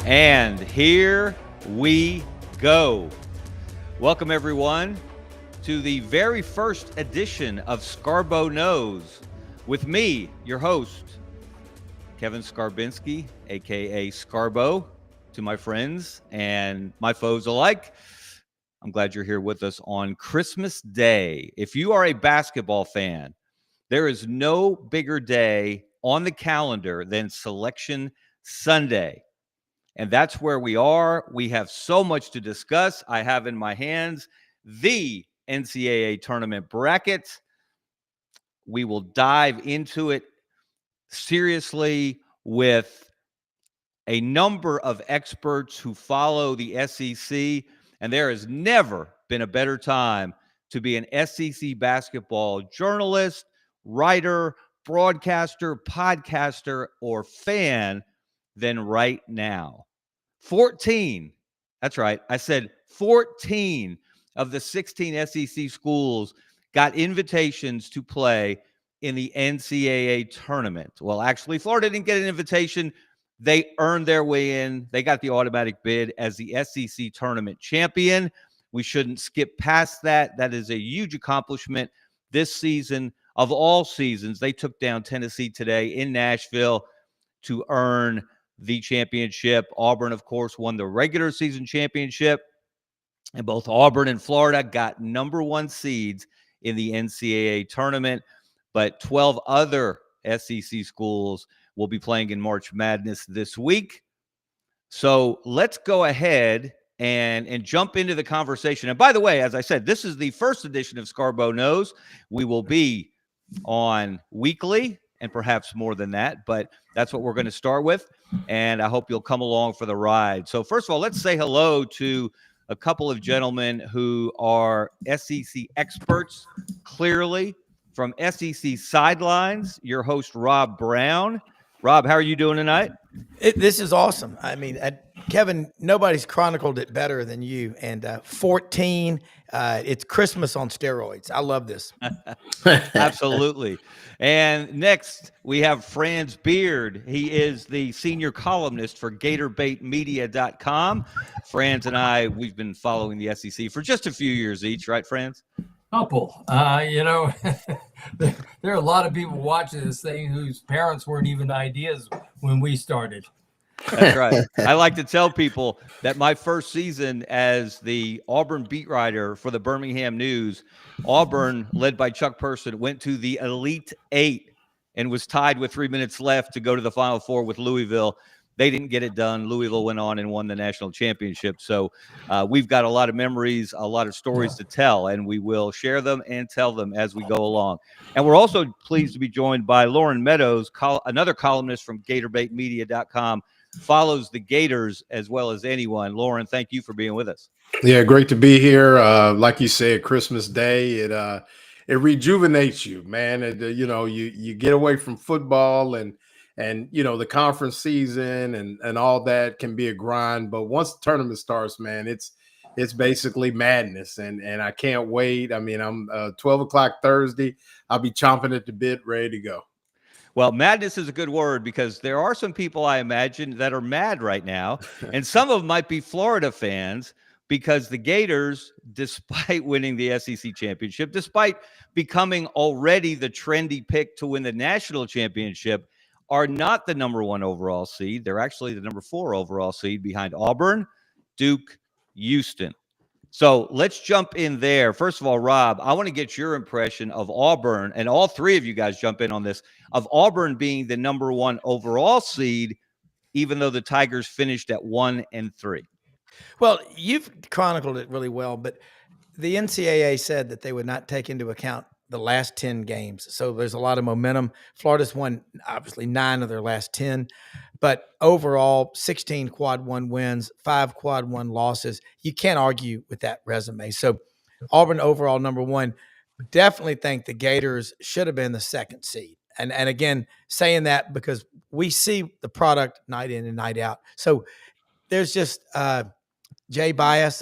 And here we go. Welcome, everyone, to the very first edition of Scarbo Knows with me, your host, Kevin Skarbinski, a.k.a. Scarbo, to my friends and my foes alike. I'm glad you're here with us on Christmas Day. If you are a basketball fan, there is no bigger day on the calendar than Selection Sunday. And that's where we are. We have so much to discuss. I have in my hands the NCAA tournament bracket. We will dive into it seriously with a number of experts who follow the SEC. And there has never been a better time to be an SEC basketball journalist, writer, broadcaster, podcaster, or fan than right now. 14, that's right, I said 14 of the 16 SEC schools got invitations to play in the NCAA tournament. Well, actually, Florida didn't get an invitation. They earned their way in. They got the automatic bid as the SEC tournament champion. We shouldn't skip past that. That is a huge accomplishment this season. Of all seasons, they took down Tennessee today in Nashville to earn the championship. Auburn, of course, won the regular season championship, and both Auburn and Florida got number one seeds in the NCAA tournament. But 12 other SEC schools will be playing in March Madness this week. So let's go ahead and jump into the conversation. And by the way, as I said, this is the first edition of Scarbo Knows. We will be on weekly and perhaps more than that, but that's what we're going to start with. And I hope you'll come along for the ride. So first of all, let's say hello to a couple of gentlemen who are SEC experts, clearly. From SEC Sidelines, your host, Rob Browne. Rob, how are you doing tonight? This is awesome. I mean, Kevin, nobody's chronicled it better than you. And 14, it's Christmas on steroids. I love this. Absolutely. And next, we have Franz Beard. He is the senior columnist for GatorBaitMedia.com. Franz and I, we've been following the SEC for just a few years each, right, Franz? Couple. There are a lot of people watching this thing whose parents weren't even ideas when we started. That's right. I like to tell people that my first season as the Auburn beat writer for the Birmingham News, Auburn, led by Chuck Person, went to the Elite Eight and was tied with 3 minutes left to go to the Final Four with Louisville. They didn't get it done. Louisville went on and won the national championship. So we've got a lot of memories, a lot of stories to tell, and we will share them and tell them as we go along. And we're also pleased to be joined by Lauren Meadows, another columnist from GatorBaitMedia.com, follows the Gators as well as anyone. Lauren, thank you for being with us. Yeah, great to be here. Like you said, Christmas Day, it rejuvenates you, man. You get away from football and the conference season and all that can be a grind. But once the tournament starts, man, it's basically madness. And I can't wait. I mean, I'm 12 o'clock Thursday. I'll be chomping at the bit, ready to go. Well, madness is a good word because there are some people, I imagine, that are mad right now. And some of them might be Florida fans because the Gators, despite winning the SEC championship, despite becoming already the trendy pick to win the national championship, are not the number one overall seed. They're actually the number 4 overall seed behind Auburn, Duke, Houston. So let's jump in there. First of all, Rob, I want to get your impression of Auburn, and all three of you guys jump in on this, of Auburn being the number 1 overall seed, even though the Tigers finished at 1-3. Well, you've chronicled it really well, but the NCAA said that they would not take into account the last 10 games. So there's a lot of momentum. Florida's won, obviously, 9 of their last 10. But overall, 16 quad 1 wins, 5 quad 1 losses. You can't argue with that resume. So Auburn overall number 1. Definitely think the Gators should have been the 2nd seed. And again, saying that because we see the product night in and night out. So there's just Jay Billis.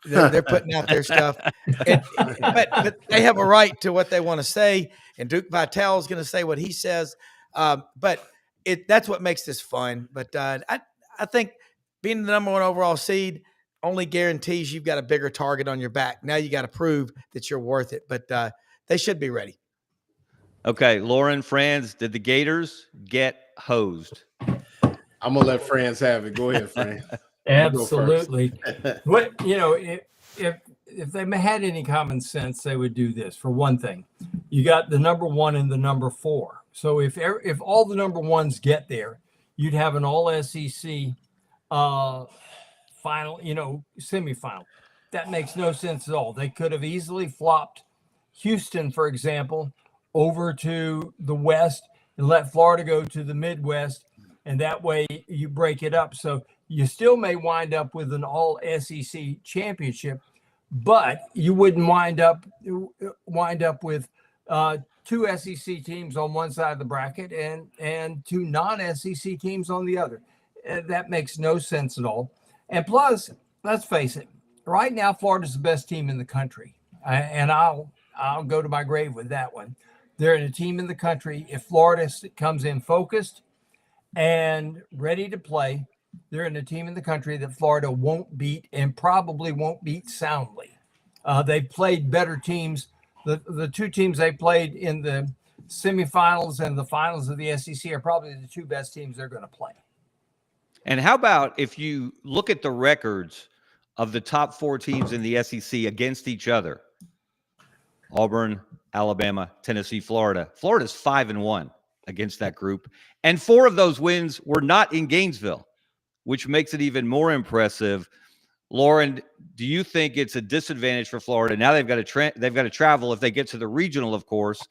They're putting out their stuff. But they have a right to what they want to say. And Duke Vitale is going to say what he says. But that's what makes this fun. But I I think being the number 1 overall seed only guarantees you've got a bigger target on your back. Now you got to prove that you're worth it, but they should be ready. Okay, Lauren, Franz, did the Gators get hosed? I'm gonna let Franz have it. Go ahead, Franz. Absolutely. What if they had any common sense, they would do this. For one thing, you got the number 1 and the number 4. So if all the number 1s get there, you'd have an all SEC final, semifinal. That makes no sense at all. They could have easily flopped Houston, for example, over to the West and let Florida go to the Midwest. And that way you break it up. So you still may wind up with an all SEC championship, but you wouldn't wind up with 2 SEC teams on one side of the bracket and 2 non-SEC teams on the other. That makes no sense at all. And plus, let's face it, right now Florida's the best team in the country, and I'll go to my grave with that one. They're in a team in the country. If Florida comes in focused and ready to play, they're in a team in the country that Florida won't beat and probably won't beat soundly. They played better teams. The 2 teams they played in the semifinals and the finals of the SEC are probably the 2 best teams they're going to play. And how about if you look at the records of the top 4 teams in the SEC against each other? Auburn, Alabama, Tennessee, Florida. Florida's 5-1 against that group. And 4 of those wins were not in Gainesville, which makes it even more impressive. Lauren, do you think it's a disadvantage for Florida? Now they've got to travel. If they get to the regional, of course,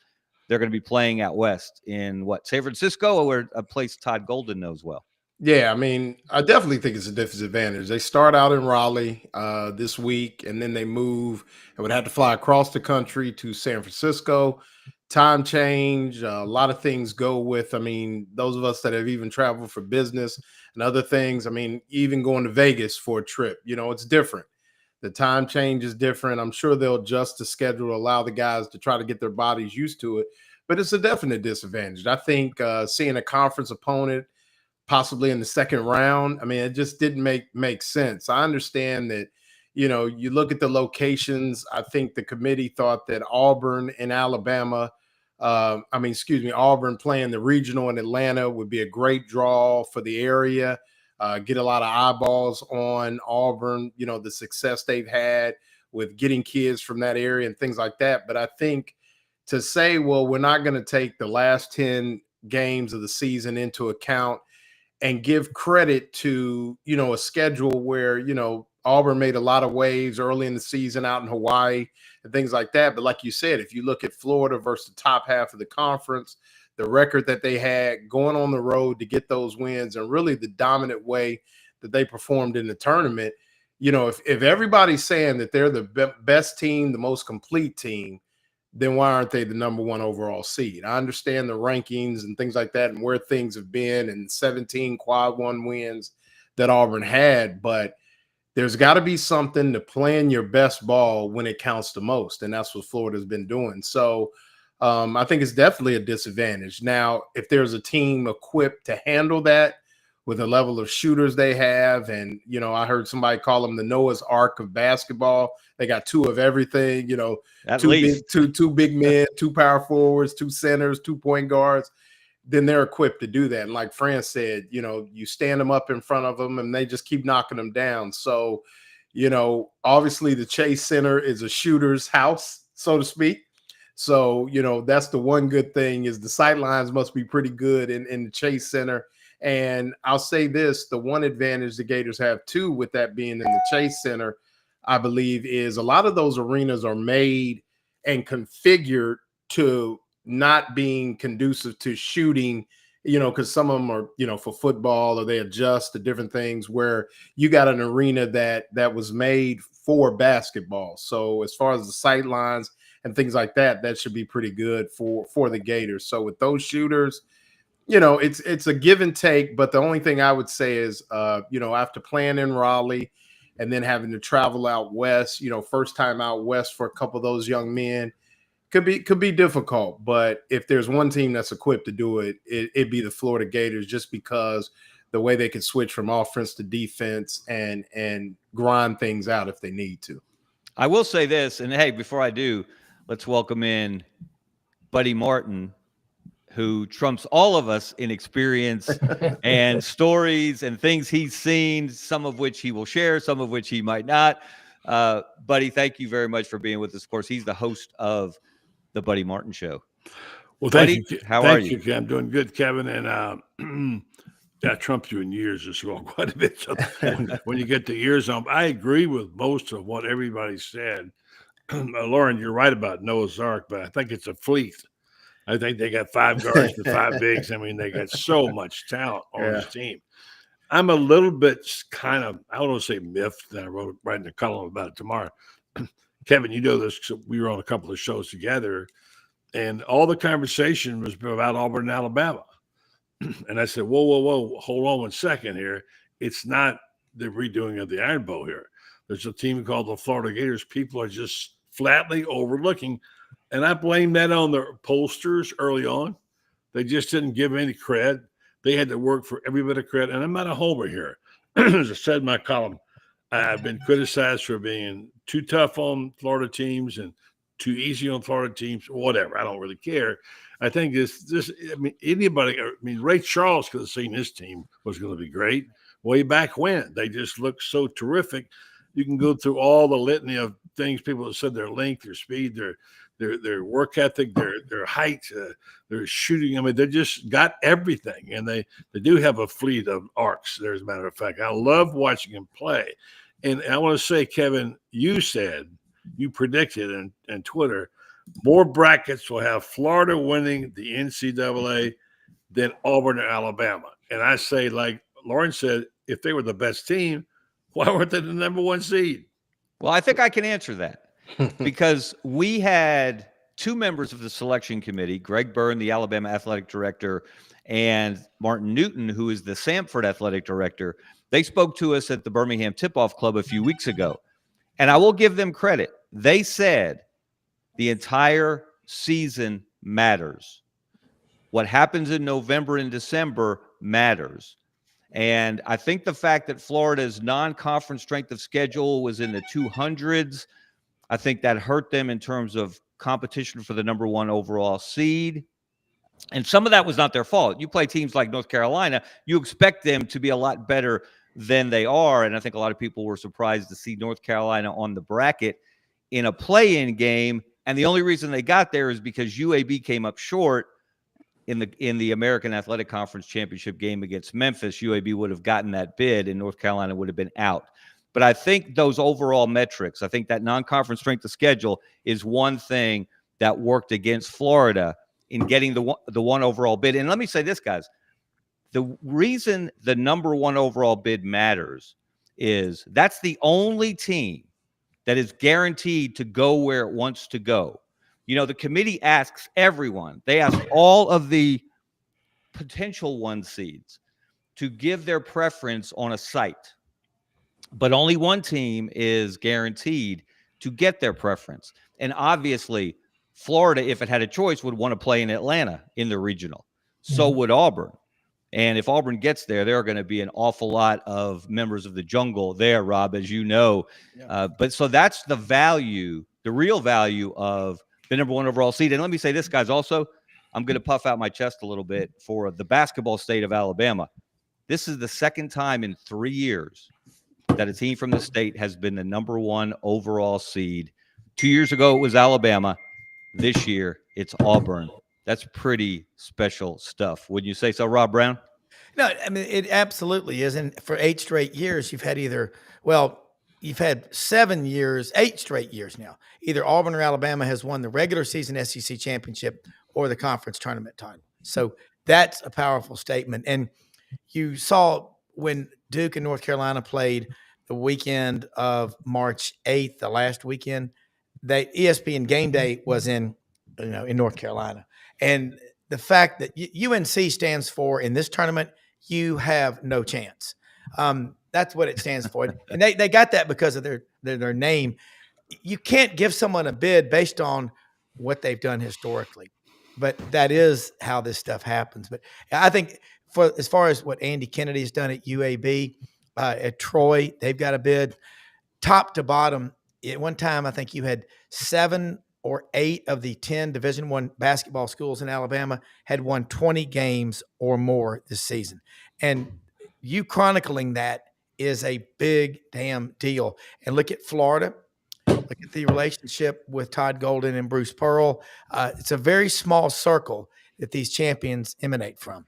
they're going to be playing out west in San Francisco, or a place Todd Golden knows well. Yeah, I mean, I definitely think it's a disadvantage. They start out in Raleigh this week, and then they move and would have to fly across the country to San Francisco. Time change, a lot of things go with, I mean, those of us that have even traveled for business and other things, I mean, even going to Vegas for a trip, it's different. The time change is different. I'm sure they'll adjust the schedule, allow the guys to try to get their bodies used to it, but it's a definite disadvantage. I think seeing a conference opponent possibly in the second round, I mean, it just didn't make sense. I understand that, you look at the locations. I think the committee thought that Auburn and Alabama, Auburn playing the regional in Atlanta would be a great draw for the area, get a lot of eyeballs on Auburn, the success they've had with getting kids from that area and things like that. But I think to say, well, we're not going to take the last 10 games of the season into account and give credit to, a schedule where, Auburn made a lot of waves early in the season out in Hawaii and things like that. But like you said, if you look at Florida versus the top half of the conference, the record that they had going on the road to get those wins and really the dominant way that they performed in the tournament, if everybody's saying that they're the best team, the most complete team, then why aren't they the number 1 overall seed? I understand the rankings and things like that and where things have been and 17 quad 1 wins that Auburn had, but there's got to be something to playing your best ball when it counts the most, and that's what Florida's been doing. So I think it's definitely a disadvantage. Now, if there's a team equipped to handle that with the level of shooters they have, and, I heard somebody call them the Noah's Ark of basketball. They got 2 of everything, two big men, 2 power forwards, 2 centers, 2 point guards. Then they're equipped to do that. And like Fran said, you stand them up in front of them and they just keep knocking them down. So, obviously the Chase Center is a shooter's house, so to speak. So, that's the one good thing is the sidelines must be pretty good in the Chase Center. And I'll say this, the one advantage the Gators have too, with that being in the Chase Center, I believe, is a lot of those arenas are made and configured to not being conducive to shooting, because some of them are, for football, or they adjust to different things, where you got an arena that was made for basketball. So as far as the sight lines and things like that, that should be pretty good for the Gators. So with those shooters, it's a give and take. But the only thing I would say is, after playing in Raleigh and then having to travel out west, first time out west for a couple of those young men, could be difficult. But if there's one team that's equipped to do it, it'd be the Florida Gators, just because the way they could switch from offense to defense and grind things out if they need to. I will say this, and hey, before I do, let's welcome in Buddy Martin, who trumps all of us in experience and stories and things he's seen, some of which he will share, some of which he might not. Buddy, thank you very much for being with us. Of course, he's the host of the Buddy Martin Show. Well, thank Buddy, you. How thank are you? you? I'm doing good, Kevin. And I trumped you in years as well, quite a bit. So when you get the years on, I agree with most of what everybody said. Lauren, you're right about Noah's Ark, but I think it's a fleet. I think they got 5 guards and 5 bigs. I mean, they got so much talent on this team. I'm a little bit kind of, I don't want to say miffed, that I wrote writing a column about it tomorrow. Kevin, you know this, we were on a couple of shows together, and all the conversation was about Auburn and Alabama. And I said, whoa, hold on 1 second here. It's not the redoing of the Iron Bowl here. There's a team called the Florida Gators. People are just flatly overlooking. And I blame that on the pollsters early on. They just didn't give any credit. They had to work for every bit of credit. And I'm not a homer here. As I said in my column, I've been criticized for being too tough on Florida teams and too easy on Florida teams, whatever. I don't really care. I think Ray Charles could have seen his team was going to be great way back when. They just looked so terrific. You can go through all the litany of things people have said, their length, their speed, their work ethic, their height, their shooting. I mean, they just got everything, and they do have a fleet of arcs. As a matter of fact, I love watching them play. And I want to say, Kevin, you predicted in Twitter, more brackets will have Florida winning the NCAA than Auburn or Alabama. And I say, like Lauren said, if they were the best team, why weren't they the number 1 seed? Well, I think I can answer that because we had 2 members of the selection committee, Greg Byrne, the Alabama athletic director, and Martin Newton, who is the Samford athletic director. They spoke to us at the Birmingham Tip-Off Club a few weeks ago, and I will give them credit. They said the entire season matters. What happens in November and December matters. And I think the fact that Florida's non-conference strength of schedule was in the 200s, I think that hurt them in terms of competition for the number 1 overall seed. And some of that was not their fault. You play teams like North Carolina, you expect them to be a lot better than they are. And I think a lot of people were surprised to see North Carolina on the bracket in a play-in game. And the only reason they got there is because UAB came up short in the American Athletic Conference championship game against Memphis. UAB would have gotten that bid, and North Carolina would have been out. But I think those overall metrics, I think that non-conference strength of schedule is one thing that worked against Florida in getting the 1 overall bid. And let me say this, guys. The reason the number 1 overall bid matters is that's the only team that is guaranteed to go where it wants to go. You know, the committee asks everyone, they ask all of the potential 1 seeds to give their preference on a site, but only 1 team is guaranteed to get their preference. And obviously, Florida, if it had a choice, would want to play in Atlanta in the regional. So would Auburn. And if Auburn gets there, there are going to be an awful lot of members of the jungle there, Rob, as you know. But so that's the value, the real value of the number 1 overall seed. And let me say this, guys, also, I'm going to puff out my chest a little bit for the basketball state of Alabama. This is the 2nd time in 3 years that a team from the state has been the number 1 overall seed. 2 years ago, it was Alabama. This year, it's Auburn. That's pretty special stuff. Wouldn't you say so, Rob Browne? No, I mean, it absolutely is. And for 8 straight years, you've had you've had 8 straight years now. Either Auburn or Alabama has won the regular season SEC championship or the conference tournament title. So that's a powerful statement. And you saw when Duke and North Carolina played the weekend of March 8th, the last weekend, ESPN Game Day was in North Carolina. And the fact that UNC stands for, in this tournament, you have no chance. That's what it stands for. And they got that because of their name. You can't give someone a bid based on what they've done historically, but that is how this stuff happens. But I think for as far as what Andy Kennedy has done at UAB, at Troy, they've got a bid top to bottom. At one time, I think you had 7 or 8 of the 10 Division I basketball schools in Alabama had won 20 games or more this season. And you chronicling that is a big damn deal. And look at Florida. Look at the relationship with Todd Golden and Bruce Pearl. It's a very small circle that these champions emanate from.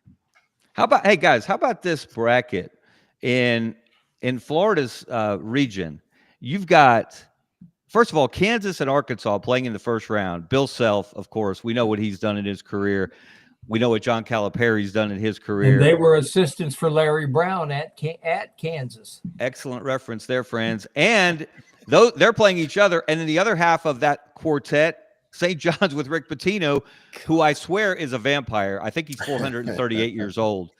Hey guys, how about this bracket in Florida's region? You've got, first of all, Kansas and Arkansas playing in the first round. Bill Self, of course, we know what he's done in his career. We know what John Calipari's done in his career. And they were assistants for Larry Browne at Kansas. Excellent reference there, friends. And though they're playing each other, and then the other half of that quartet, St. John's with Rick Pitino, who I swear is a vampire. I think he's 438 years old.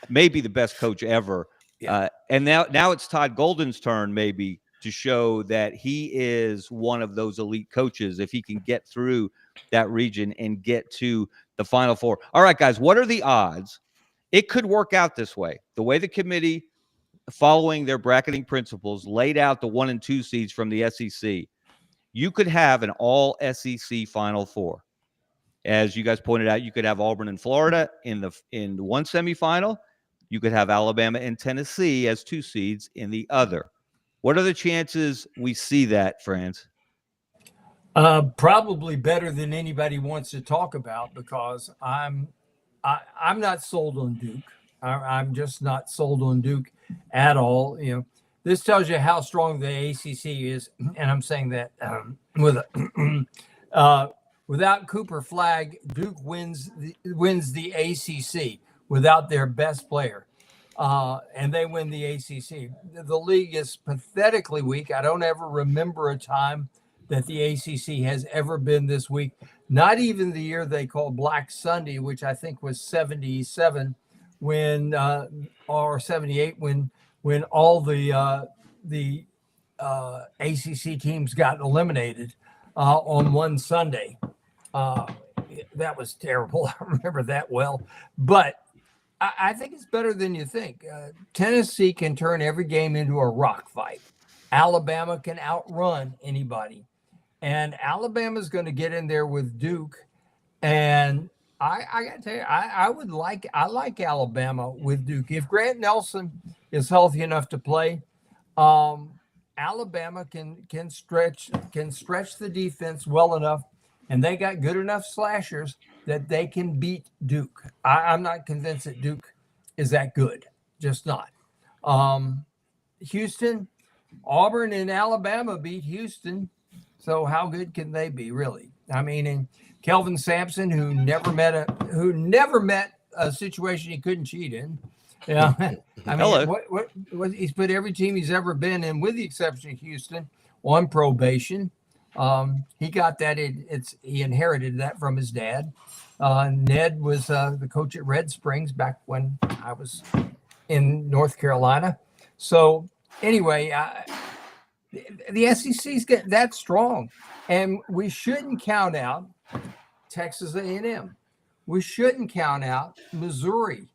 Maybe the best coach ever. Yeah. And now it's Todd Golden's turn, maybe, to show that he is one of those elite coaches if he can get through that region and get to the Final Four. All right, guys, what are the odds? It could work out this way. The way the committee, following their bracketing principles, laid out the 1 and 2 seeds from the SEC, you could have an all SEC Final Four. As you guys pointed out, you could have Auburn and Florida in one semifinal. You could have Alabama and Tennessee as 2 seeds in the other. What are the chances we see that, Franz? Probably better than anybody wants to talk about, because I'm not sold on Duke. I'm just not sold on Duke at all. You know, this tells you how strong the ACC is, and I'm saying that without Cooper Flagg, Duke wins the ACC without their best player, and they win the ACC. The league is pathetically weak. I don't ever remember a time that the ACC has ever been this weak. Not even the year they called Black Sunday, which I think was 77, or 78, when all the ACC teams got eliminated on one Sunday. That was terrible. I remember that well. But I think it's better than you think. Tennessee can turn every game into a rock fight. Alabama can outrun anybody. And Alabama's going to get in there with Duke. And I got to tell you, I like Alabama with Duke. If Grant Nelson is healthy enough to play, Alabama can stretch the defense well enough, and they got good enough slashers that they can beat Duke. I'm not convinced that Duke is that good, just not. Houston, Auburn, and Alabama beat Houston. So how good can they be, really? I mean, and Kelvin Sampson, who never met a situation he couldn't cheat in. Yeah, I mean, what he's put every team he's ever been in, with the exception of Houston, on probation. He got that. He inherited that from his dad. Ned was the coach at Red Springs back when I was in North Carolina. So anyway, the SEC's that strong, and we shouldn't count out Texas A&M. We shouldn't count out Missouri.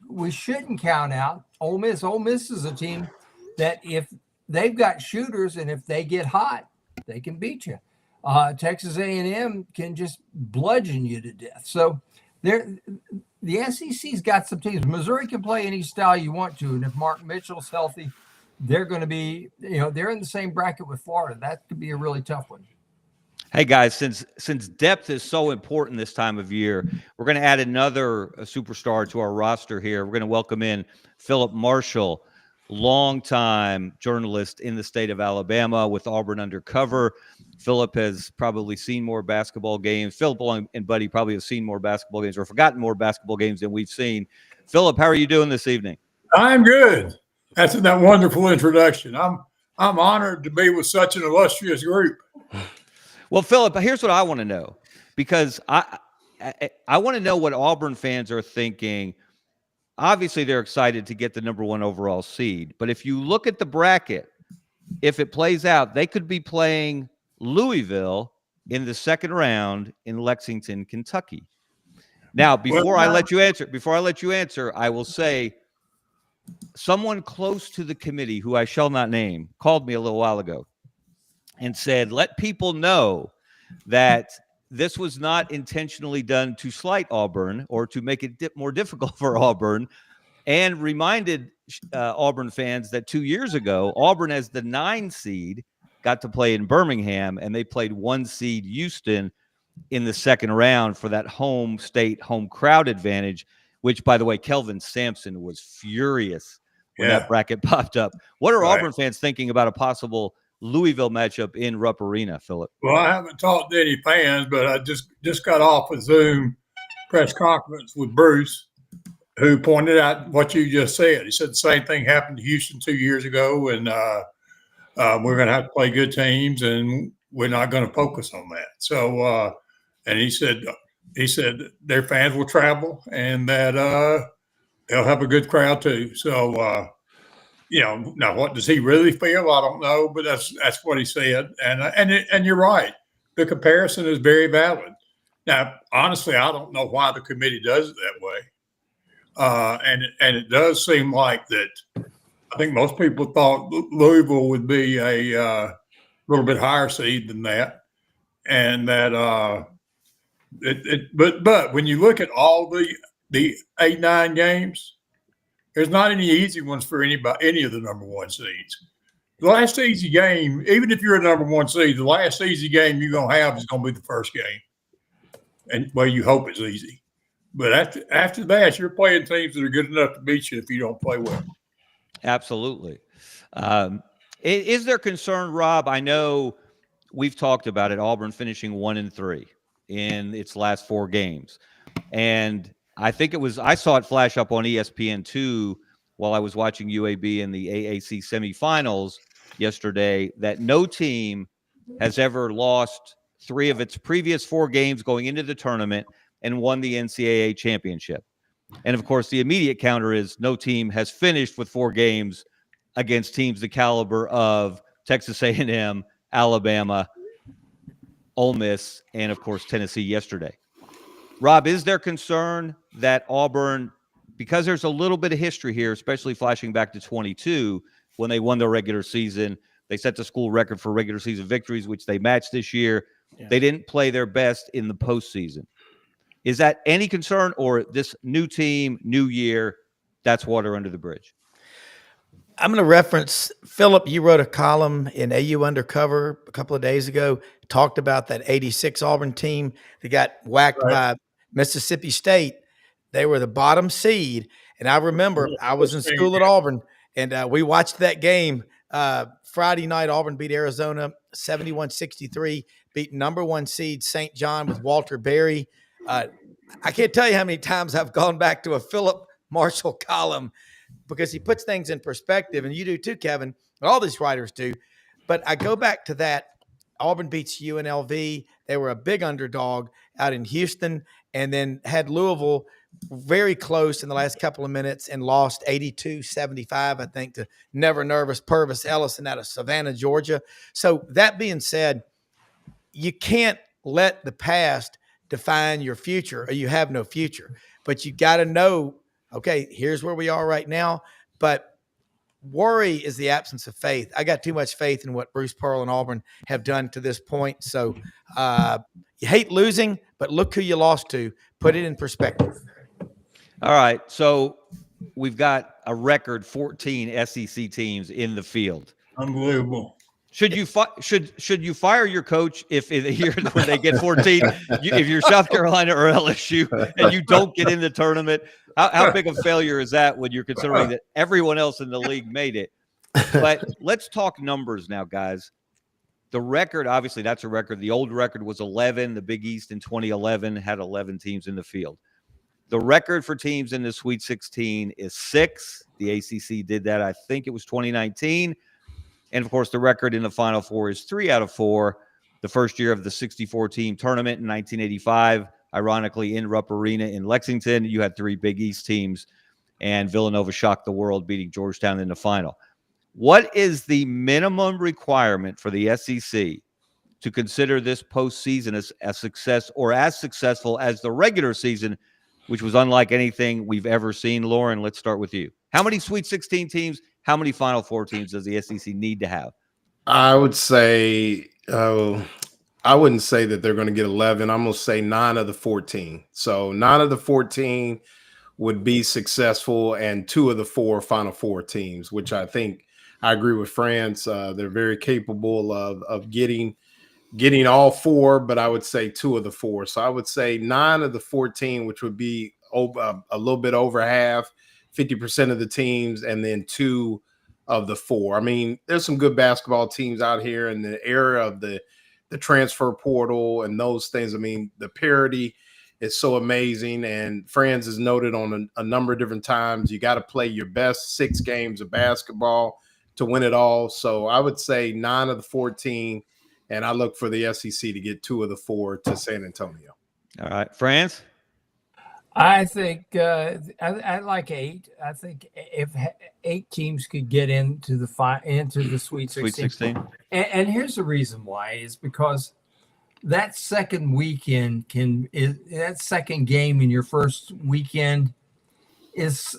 We shouldn't count out Ole Miss. Ole Miss is a team that, if they've got shooters and if they get hot, they can beat you. Texas A&M can just bludgeon you to death. So the SEC's got some teams. Missouri can play any style you want to, and if Mark Mitchell's healthy, they're going to be, they're in the same bracket with Florida. That could be a really tough one. Hey guys, since depth is so important this time of year, we're going to add another superstar to our roster here. We're going to welcome in Philip Marshall, longtime journalist in the state of Alabama with Auburn Undercover. Philip has probably seen more basketball games. Philip and Buddy probably have seen more basketball games or forgotten more basketball games than we've seen. Philip, how are you doing this evening? I'm good. That's that wonderful introduction. I'm honored to be with such an illustrious group. Well, Philip, here's what I want to know, because I want to know what Auburn fans are thinking. Obviously, they're excited to get the number 1 overall seed. But if you look at the bracket, if it plays out, they could be playing Louisville in the second round in Lexington, Kentucky. Now, before Well, I let you answer, I will say someone close to the committee, who I shall not name, called me a little while ago and said, let people know that this was not intentionally done to slight Auburn or to make it more difficult for Auburn, and reminded Auburn fans that 2 years ago, Auburn, as the 9 seed, got to play in Birmingham, and they played 1 seed Houston in the second round for that home state, home crowd advantage, which, by the way, Kelvin Sampson was furious when that bracket popped up. What are Auburn fans thinking about a possible Louisville matchup in Rupp Arena, Philip? Well, I haven't talked to any fans, but I just got off a Zoom press conference with Bruce, who pointed out what you just said. He said the same thing happened to Houston 2 years ago, and we're going to have to play good teams, and we're not going to focus on that. So, and he said their fans will travel, and that they'll have a good crowd too. So, now what does he really feel? I don't know, but that's what he said, and you're right. The comparison is very valid. Now, honestly, I don't know why the committee does it that way, and it does seem like that. I think most people thought Louisville would be a little bit higher seed than that, and that but when you look at all the 8-9 games, there's not any easy ones for any of the number 1 seeds. The last easy game, even if you're a number 1 seed, the last easy game you're gonna have is gonna be the first game, and well, you hope it's easy. But after that, you're playing teams that are good enough to beat you if you don't play well. Absolutely. Is there concern, Rob? I know we've talked about it. Auburn finishing 1-3 in its last 4 games, and I think I saw it flash up on ESPN2 while I was watching UAB in the AAC semifinals yesterday that no team has ever lost 3 of its previous 4 games going into the tournament and won the NCAA championship. And of course, the immediate counter is no team has finished with 4 games against teams the caliber of Texas A&M, Alabama, Ole Miss, and of course, Tennessee yesterday. Rob, is there concern that Auburn, because there's a little bit of history here, especially flashing back to 22, when they won the regular season, they set the school record for regular season victories, which they matched this year. Yeah. They didn't play their best in the postseason. Is that any concern, or this new team, new year, that's water under the bridge? I'm going to reference, Philip, you wrote a column in AU Undercover a couple of days ago, talked about that 86 Auburn team that got whacked by Mississippi State. They were the bottom seed. And I remember I was in school at Auburn, and we watched that game. Friday night, Auburn beat Arizona 71-63, beat number 1 seed St. John with Walter Berry. I can't tell you how many times I've gone back to a Philip Marshall column because he puts things in perspective, and you do too, Kevin, and all these writers do. But I go back to that. Auburn beats UNLV. They were a big underdog out in Houston, and then had Louisville very close in the last couple of minutes and lost 82-75, I think, to Never Nervous Purvis Ellison out of Savannah, Georgia. So that being said, you can't let the past define your future, or you have no future. But you got to know, okay, here's where we are right now. But worry is the absence of faith. I got too much faith in what Bruce Pearl and Auburn have done to this point. So you hate losing, but look who you lost to. Put it in perspective. All right. So we've got a record 14 SEC teams in the field. Unbelievable. Should you fire your coach if in the year when they get 14, if you're South Carolina or LSU and you don't get in the tournament? How big of a failure is that when you're considering that everyone else in the league made it? But let's talk numbers now, guys. The record, obviously, that's a record. The old record was 11. The Big East in 2011 had 11 teams in the field. The record for teams in the Sweet 16 is 6. The ACC did that, I think it was 2019. And, of course, the record in the Final Four is 3 out of 4. The first year of the 64-team tournament in 1985, ironically, in Rupp Arena in Lexington, you had 3 Big East teams, and Villanova shocked the world, beating Georgetown in the final. What is the minimum requirement for the SEC to consider this postseason as a success, or as successful as the regular season which was unlike anything we've ever seen. Lauren, let's start with you. How many Sweet 16 teams, how many Final Four teams does the SEC need to have? I would say, I wouldn't say that they're going to get 11. I'm going to say 9 of the 14. So 9 of the 14 would be successful, and 2 of the 4 Final Four teams, which I think I agree with France. They're very capable of getting all 4, but I would say 2 of the 4. So I would say 9 of the 14, which would be a little bit over half, 50% of the teams, and then 2 of the 4. I mean, there's some good basketball teams out here in the era of the transfer portal and those things. I mean, the parity is so amazing. And Franz has noted on a number of different times, you got to play your best 6 games of basketball to win it all. So I would say 9 of the 14, and I look for the SEC to get 2 of the 4 to San Antonio. All right, Franz? I think I like 8. I think if 8 teams could get into the Sweet 16. Sweet 16. And here's the reason why is because that second weekend that second game in your first weekend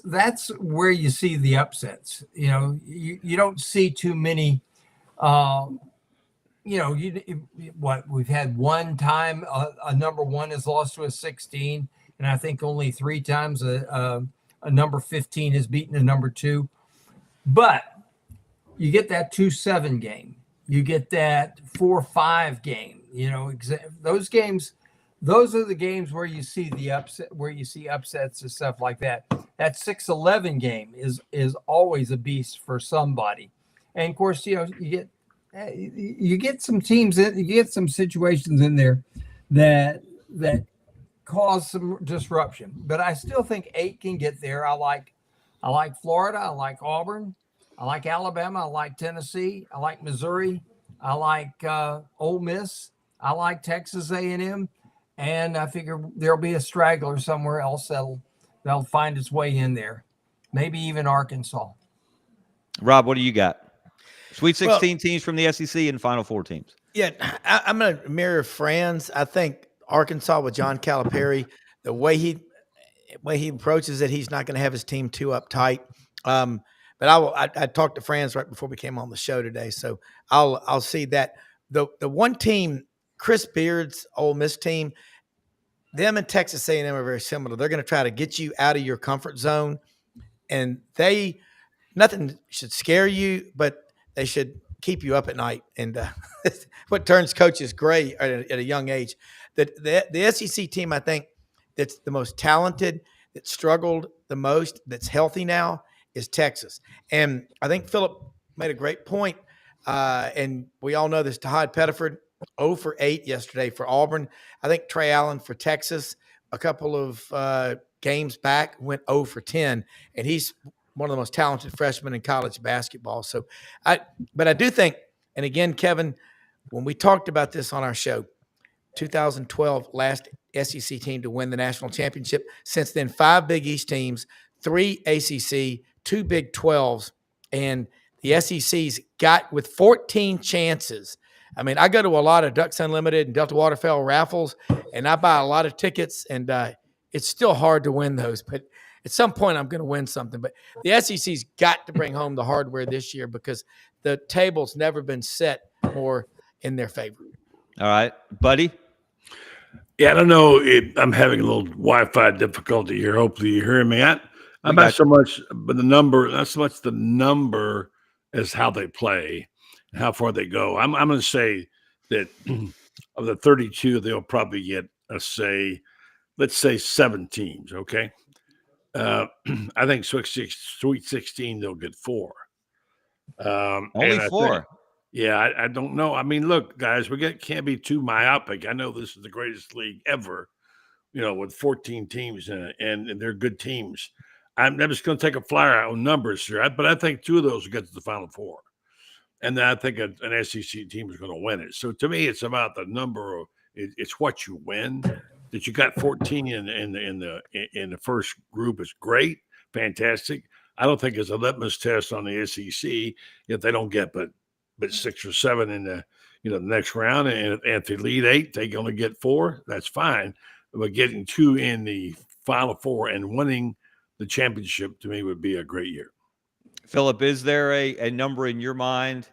that's where you see the upsets. You know, you don't see too many. We've had one time a number 1 has lost to a 16. And I think only 3 times a number 15 has beaten a number 2. But you get that 2-7 game. You get that 4-5 game. You know, those games, those are the games where you see the upset, where you see upsets and stuff like that. That 6-11 game is always a beast for somebody. And of course, you know, you get some teams, you get some situations in there that cause some disruption, but I still think 8 can get there. I like Florida. I like Auburn. I like Alabama. I like Tennessee. I like Missouri. I like Ole Miss. I like Texas A&M, and I figure there'll be a straggler somewhere else that'll find its way in there. Maybe even Arkansas. Rob, what do you got? Sweet 16 teams from the SEC and Final Four teams. Yeah, I'm going to mirror Franz. I think Arkansas with John Calipari, the way he approaches it, he's not going to have his team too uptight. But I talked to Franz right before we came on the show today, so I'll see that. The one team, Chris Beard's Ole Miss team, them and Texas A&M are very similar. They're going to try to get you out of your comfort zone, and nothing should scare you, but they should keep you up at night. And what turns coaches gray at a young age. The SEC team, I think, that's the most talented, that struggled the most, that's healthy now, is Texas. And I think Philip made a great point. And we all know this, Tahad Pettiford, 0 for 8 yesterday for Auburn. I think Trey Allen for Texas, a couple of games back, went 0 for 10. And he's one of the most talented freshmen in college basketball. But I do think, and again, Kevin, when we talked about this on our show, 2012, last SEC team to win the national championship. Since then, 5 Big East teams, 3 ACC, 2 Big 12s, and the SEC's got with 14 chances. I mean, I go to a lot of Ducks Unlimited and Delta Waterfowl raffles, and I buy a lot of tickets, and it's still hard to win those. But at some point, I'm going to win something. But the SEC's got to bring home the hardware this year because the table's never been set more in their favor. All right, buddy. Yeah, I don't know. I'm having a little Wi-Fi difficulty here. Hopefully you hear me. I'm not so much, but not so much the number as how they play, and how far they go. I'm going to say that of the 32, they'll probably get let's say 7 teams. Okay, I think Sweet 16 they'll get 4. Only 4. Yeah, I don't know. I mean, look, guys, can't be too myopic. I know this is the greatest league ever, you know, with 14 teams in it, and they're good teams. I'm just going to take a flyer out on numbers here, but I think 2 of those will get to the Final Four, and then I think an SEC team is going to win it. So to me, it's about the number of it's what you win. That you got 14 in the first group is great, fantastic. I don't think it's a litmus test on the SEC if they don't get but 6 or 7 in the next round, and if they lead 8, they only get 4. That's fine. But getting 2 in the Final Four and winning the championship, to me, would be a great year. Philip, is there a number in your mind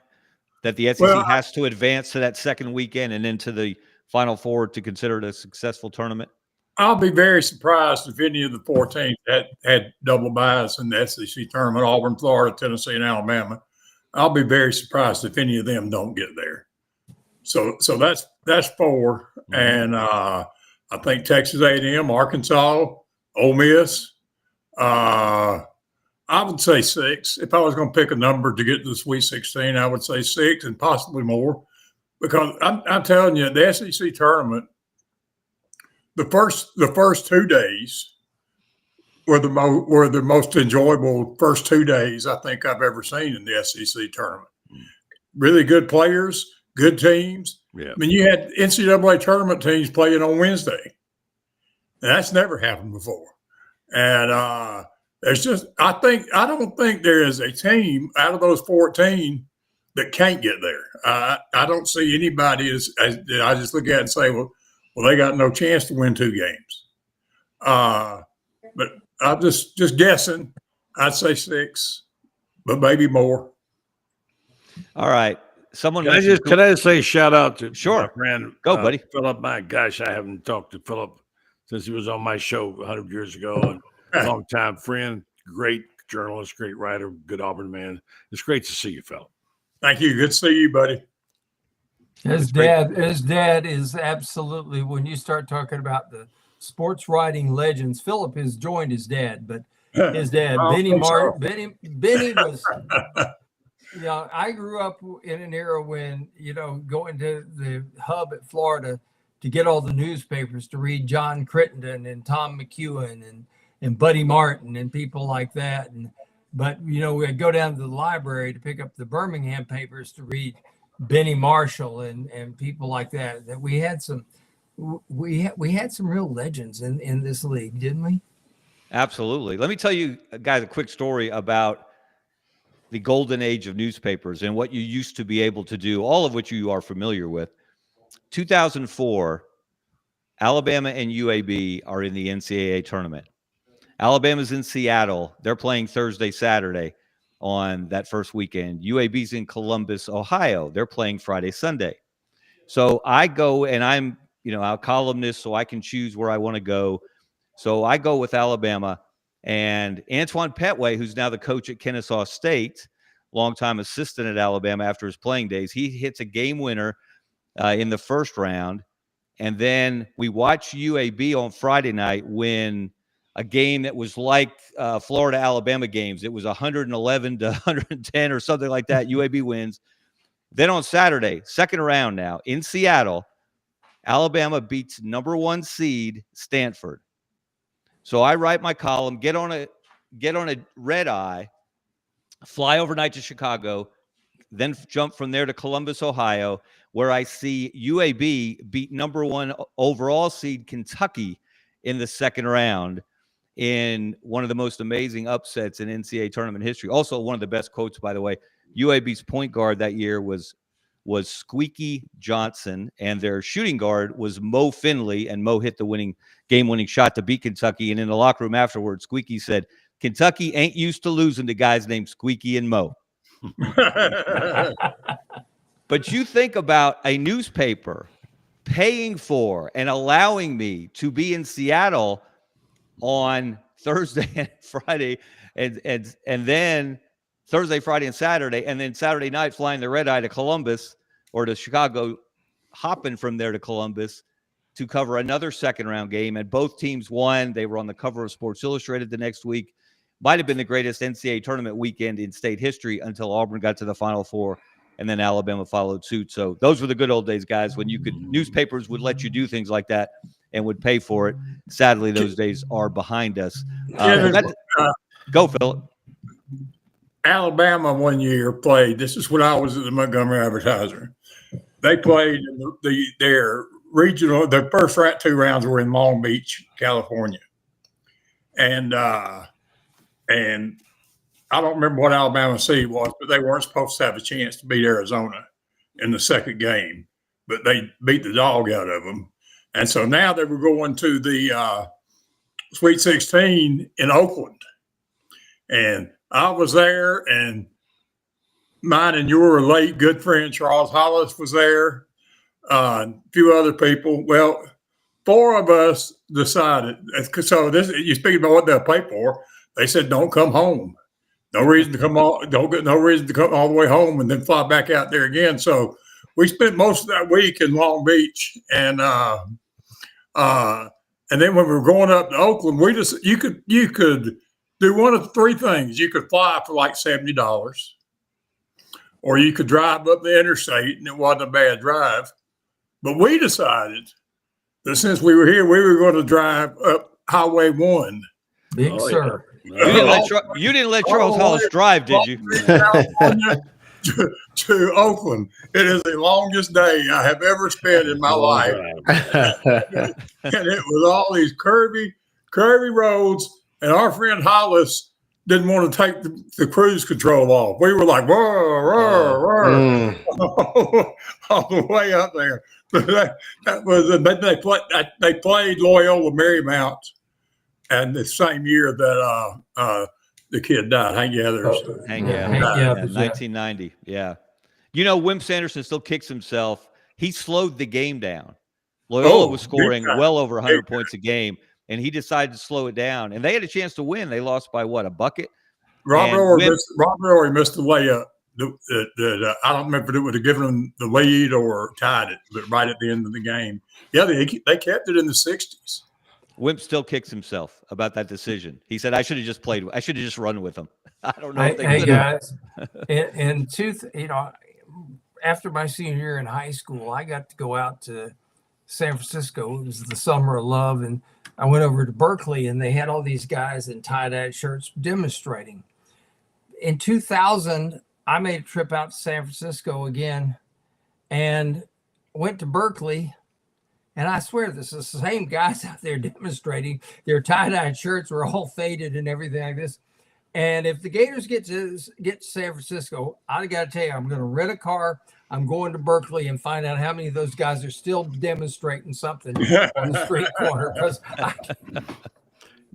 that the SEC Well, has to advance to that second weekend and into the Final Four to consider it a successful tournament? I'll be very surprised if any of the 4 teams had double byes in the SEC tournament: Auburn, Florida, Tennessee, and Alabama. I'll be very surprised if any of them don't get there. So that's 4, and I think Texas A&M, Arkansas, Ole Miss. I would say 6. If I was going to pick a number to get to the Sweet 16, I would say 6 and possibly more, because I'm telling you, the SEC tournament. The first 2 days were the most enjoyable first 2 days I think I've ever seen in the SEC tournament. Really good players, good teams. Yeah. I mean, you had NCAA tournament teams playing on Wednesday. And that's never happened before. And I don't think there is a team out of those 14 that can't get there. I don't see anybody as I just look at it and say, well, they got no chance to win 2 games. But I'm just guessing. I'd say 6, but maybe more. All right. Can I just say shout out to Sure. my friend? Go, buddy. Philip. My gosh, I haven't talked to Philip since he was on my show 100 years ago. And long-time friend, great journalist, great writer, good Auburn man. It's great to see you, Philip. Thank you. Good to see you, buddy. His dad is absolutely, when you start talking about the sports writing legends, Philip has joined his dad, but his dad, Benny was, I grew up in an era when, going to the hub at Florida to get all the newspapers to read John Crittenden and Tom McEwen and Buddy Martin and people like that. But we'd go down to the library to pick up the Birmingham papers to read Benny Marshall and people like that. That we had some real legends in this league, didn't we? Absolutely. Let me tell you guys a quick story about the golden age of newspapers and what you used to be able to do, all of which you are familiar with. 2004, Alabama and UAB are in the NCAA tournament. Alabama's in Seattle. They're playing Thursday, Saturday on that first weekend. UAB's in Columbus, Ohio. They're playing Friday, Sunday. So I go, and I'm, a columnist, so I can choose where I want to go. So I go with Alabama, and Antoine Petway, who's now the coach at Kennesaw State, longtime assistant at Alabama after his playing days, he hits a game winner in the first round. And then we watch UAB on Friday night win a game that was like Florida-Alabama games. It was 111 to 110 or something like that. UAB wins. Then on Saturday, second round now, in Seattle, Alabama beats number 1 seed Stanford. So I write my column, get on a red eye, fly overnight to Chicago, then jump from there to Columbus, Ohio, where I see UAB beat number 1 overall seed Kentucky in the second round in one of the most amazing upsets in NCAA tournament history. Also, one of the best quotes, by the way. UAB's point guard that year was Squeaky Johnson, and their shooting guard was Mo Finley, and Mo hit the game-winning shot to beat Kentucky. And in the locker room afterwards, Squeaky said, "Kentucky ain't used to losing to guys named Squeaky and Mo." But you think about a newspaper paying for and allowing me to be in Seattle on Thursday and Friday, and then Thursday, Friday, and Saturday, and then Saturday night flying the red eye to Columbus or to Chicago, hopping from there to Columbus to cover another second round game. And both teams won. They were on the cover of Sports Illustrated the next week. Might have been the greatest NCAA tournament weekend in state history until Auburn got to the Final Four, and then Alabama followed suit. So those were the good old days, guys, when newspapers would let you do things like that and would pay for it. Sadly, those days are behind us. Go, Philip. Alabama one year played. This is when I was at the Montgomery Advertiser. They played in their regional. Their first 2 rounds were in Long Beach, California, and I don't remember what Alabama seed was, but they weren't supposed to have a chance to beat Arizona in the second game, but they beat the dog out of them. And so now they were going to the Sweet 16 in Oakland. And I was there, and mine and your late good friend Charles Hollis was there. A few other people. Well, 4 of us decided. So this, you speaking about what they'll pay for. They said, "Don't come home. No reason to come on. Don't get no reason to come all the way home and then fly back out there again." So we spent most of that week in Long Beach, and then when we were going up to Oakland, you could do one of 3 things. You could fly for like $70, or you could drive up the interstate, and it wasn't a bad drive. But we decided that since we were here, we were going to drive up Highway 1. Big sir. You didn't let Charles Hollis drive, did you? to Oakland. It is the longest day I have ever spent in my life. And it was all these curvy roads. And our friend Hollis didn't want to take the cruise control off. We were like, whoa, all the way up there. That was they played Loyola Marymount, and the same year that the kid died, Hank Gathers. Hank Gathers, 1990. Yeah. You know, Wimp Sanderson still kicks himself. He slowed the game down. Loyola was scoring well over 100 points a game, and he decided to slow it down. And they had a chance to win. They lost by what, a bucket? Rob Browne missed the layup. I don't remember if it would have given them the lead or tied it, but right at the end of the game. Yeah, they kept it in the 60s. Wimp still kicks himself about that decision. He said, I should have just played. I should have just run with them. I don't know. Hey guys, after my senior year in high school, I got to go out to San Francisco. It was the summer of love. And I went over to Berkeley, and they had all these guys in tie-dye shirts demonstrating. In 2000, I made a trip out to San Francisco again and went to Berkeley. And I swear, this is the same guys out there demonstrating. Their tie-dyed shirts were all faded and everything like this. And if the Gators get to San Francisco, I got to tell you, I'm going to rent a car. I'm going to Berkeley and find out how many of those guys are still demonstrating something on the street corner. Because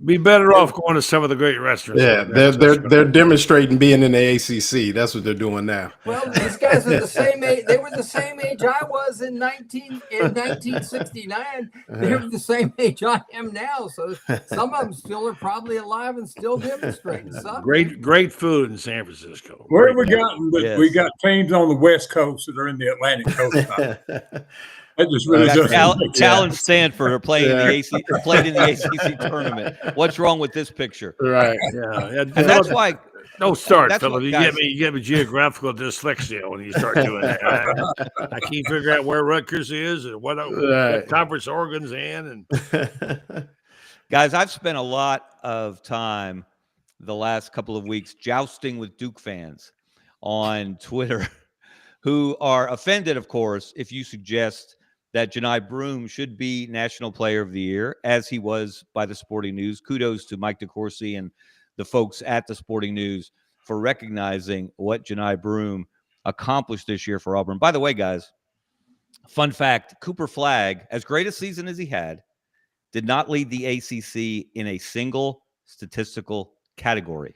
be better off going to some of the great restaurants. Yeah, they're demonstrating being in the ACC. That's what they're doing now. Well, these guys are the same age. They were the same age I was in 1969. They're the same age I am now. So some of them still are probably alive and still demonstrating something. Great food in San Francisco. Where have we gotten? Yes. We got teams on the West Coast that are in the Atlantic Coast. That just really Cal and Stanford are playing in the ACC tournament. What's wrong with this picture? Right. Yeah. And that's why. Don't start, Philip. You get me geographical dyslexia when you start doing that. I can't figure out where Rutgers is and what conference Oregon's in. And guys, I've spent a lot of time the last couple of weeks jousting with Duke fans on Twitter, who are offended, of course, if you suggest that Johni Broome should be National Player of the Year, as he was by the Sporting News. Kudos to Mike DeCourcy and the folks at the Sporting News for recognizing what Johni Broome accomplished this year for Auburn. By the way, guys, fun fact, Cooper Flagg, as great a season as he had, did not lead the ACC in a single statistical category.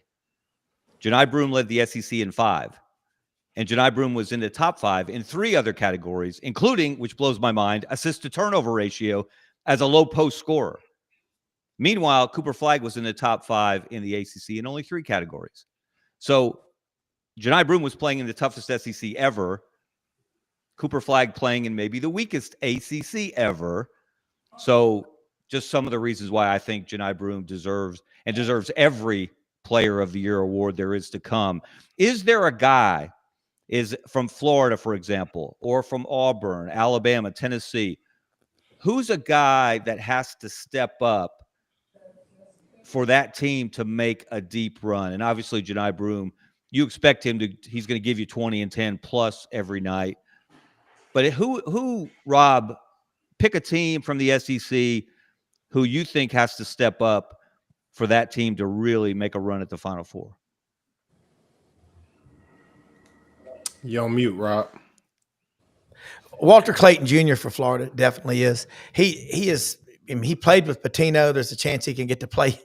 Johni Broome led the SEC in 5. And Johni Broome was in the top 5 in 3 other categories, including, which blows my mind, assist-to-turnover ratio as a low-post scorer. Meanwhile, Cooper Flagg was in the top 5 in the ACC in only 3 categories. So Johni Broome was playing in the toughest SEC ever. Cooper Flagg playing in maybe the weakest ACC ever. So just some of the reasons why I think Johni Broome deserves every Player of the Year award there is to come. Is there a guy is from Florida, for example, or from Auburn, Alabama, Tennessee, who's a guy that has to step up for that team to make a deep run? And obviously, Johni Broome, you expect him he's going to give you 20 and 10 plus every night. But who, Rob, pick a team from the SEC who you think has to step up for that team to really make a run at the Final Four? You're on mute, Rob. Walter Clayton Jr. for Florida definitely is. He is I mean, he played with Patino. There's a chance he can get to play,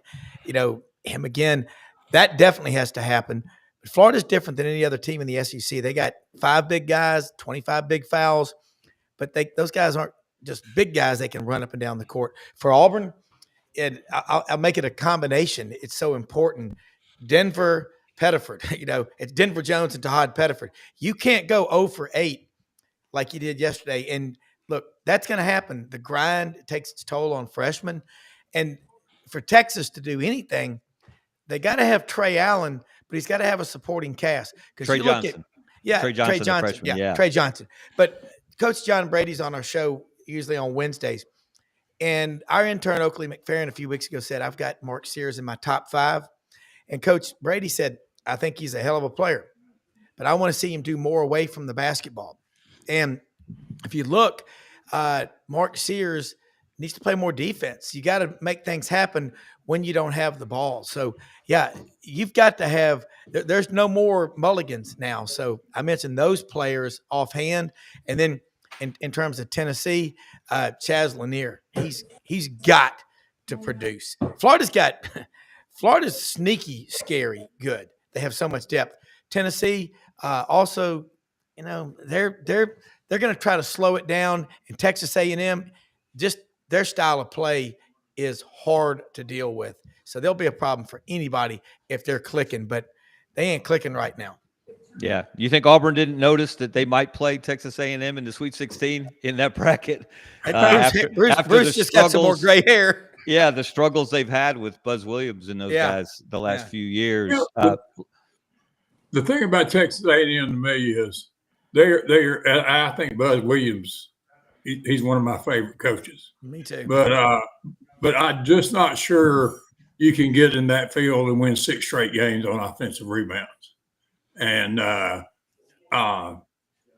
him again. That definitely has to happen. But Florida's different than any other team in the SEC. They got 5 big guys, 25 big fouls, but those guys aren't just big guys. They can run up and down the court. For Auburn, and I'll make it a combination. It's so important. Denver, Pettiford, it's Denver Jones and Tahad Pettiford. You can't go 0 for 8 like you did yesterday. And look, that's going to happen. The grind takes its toll on freshmen. And for Texas to do anything, they got to have Trey Allen, but he's got to have a supporting cast. Trey Johnson. Trey Johnson. Yeah, Trey Johnson. But Coach John Brady's on our show usually on Wednesdays. And our intern, Oakley McFerrin, a few weeks ago said, I've got Mark Sears in my top 5. And Coach Brady said, I think he's a hell of a player, but I want to see him do more away from the basketball. And if you look, Mark Sears needs to play more defense. You got to make things happen when you don't have the ball. So, yeah, you've got to have – there's no more mulligans now. So I mentioned those players offhand. And then in terms of Tennessee, Chaz Lanier, he's got to produce. Florida's sneaky, scary, good. They have so much depth. Tennessee also, they're going to try to slow it down. And Texas A&M, just their style of play is hard to deal with. So there'll be a problem for anybody if they're clicking, but they ain't clicking right now. Yeah. You think Auburn didn't notice that they might play Texas A&M in the Sweet 16 in that bracket? Bruce just got some more gray hair. Yeah, the struggles they've had with Buzz Williams and those guys the last few years. The thing about Texas A&M to me is they're. I think Buzz Williams, he's one of my favorite coaches. Me too. But I'm just not sure you can get in that field and win 6 straight games on offensive rebounds. And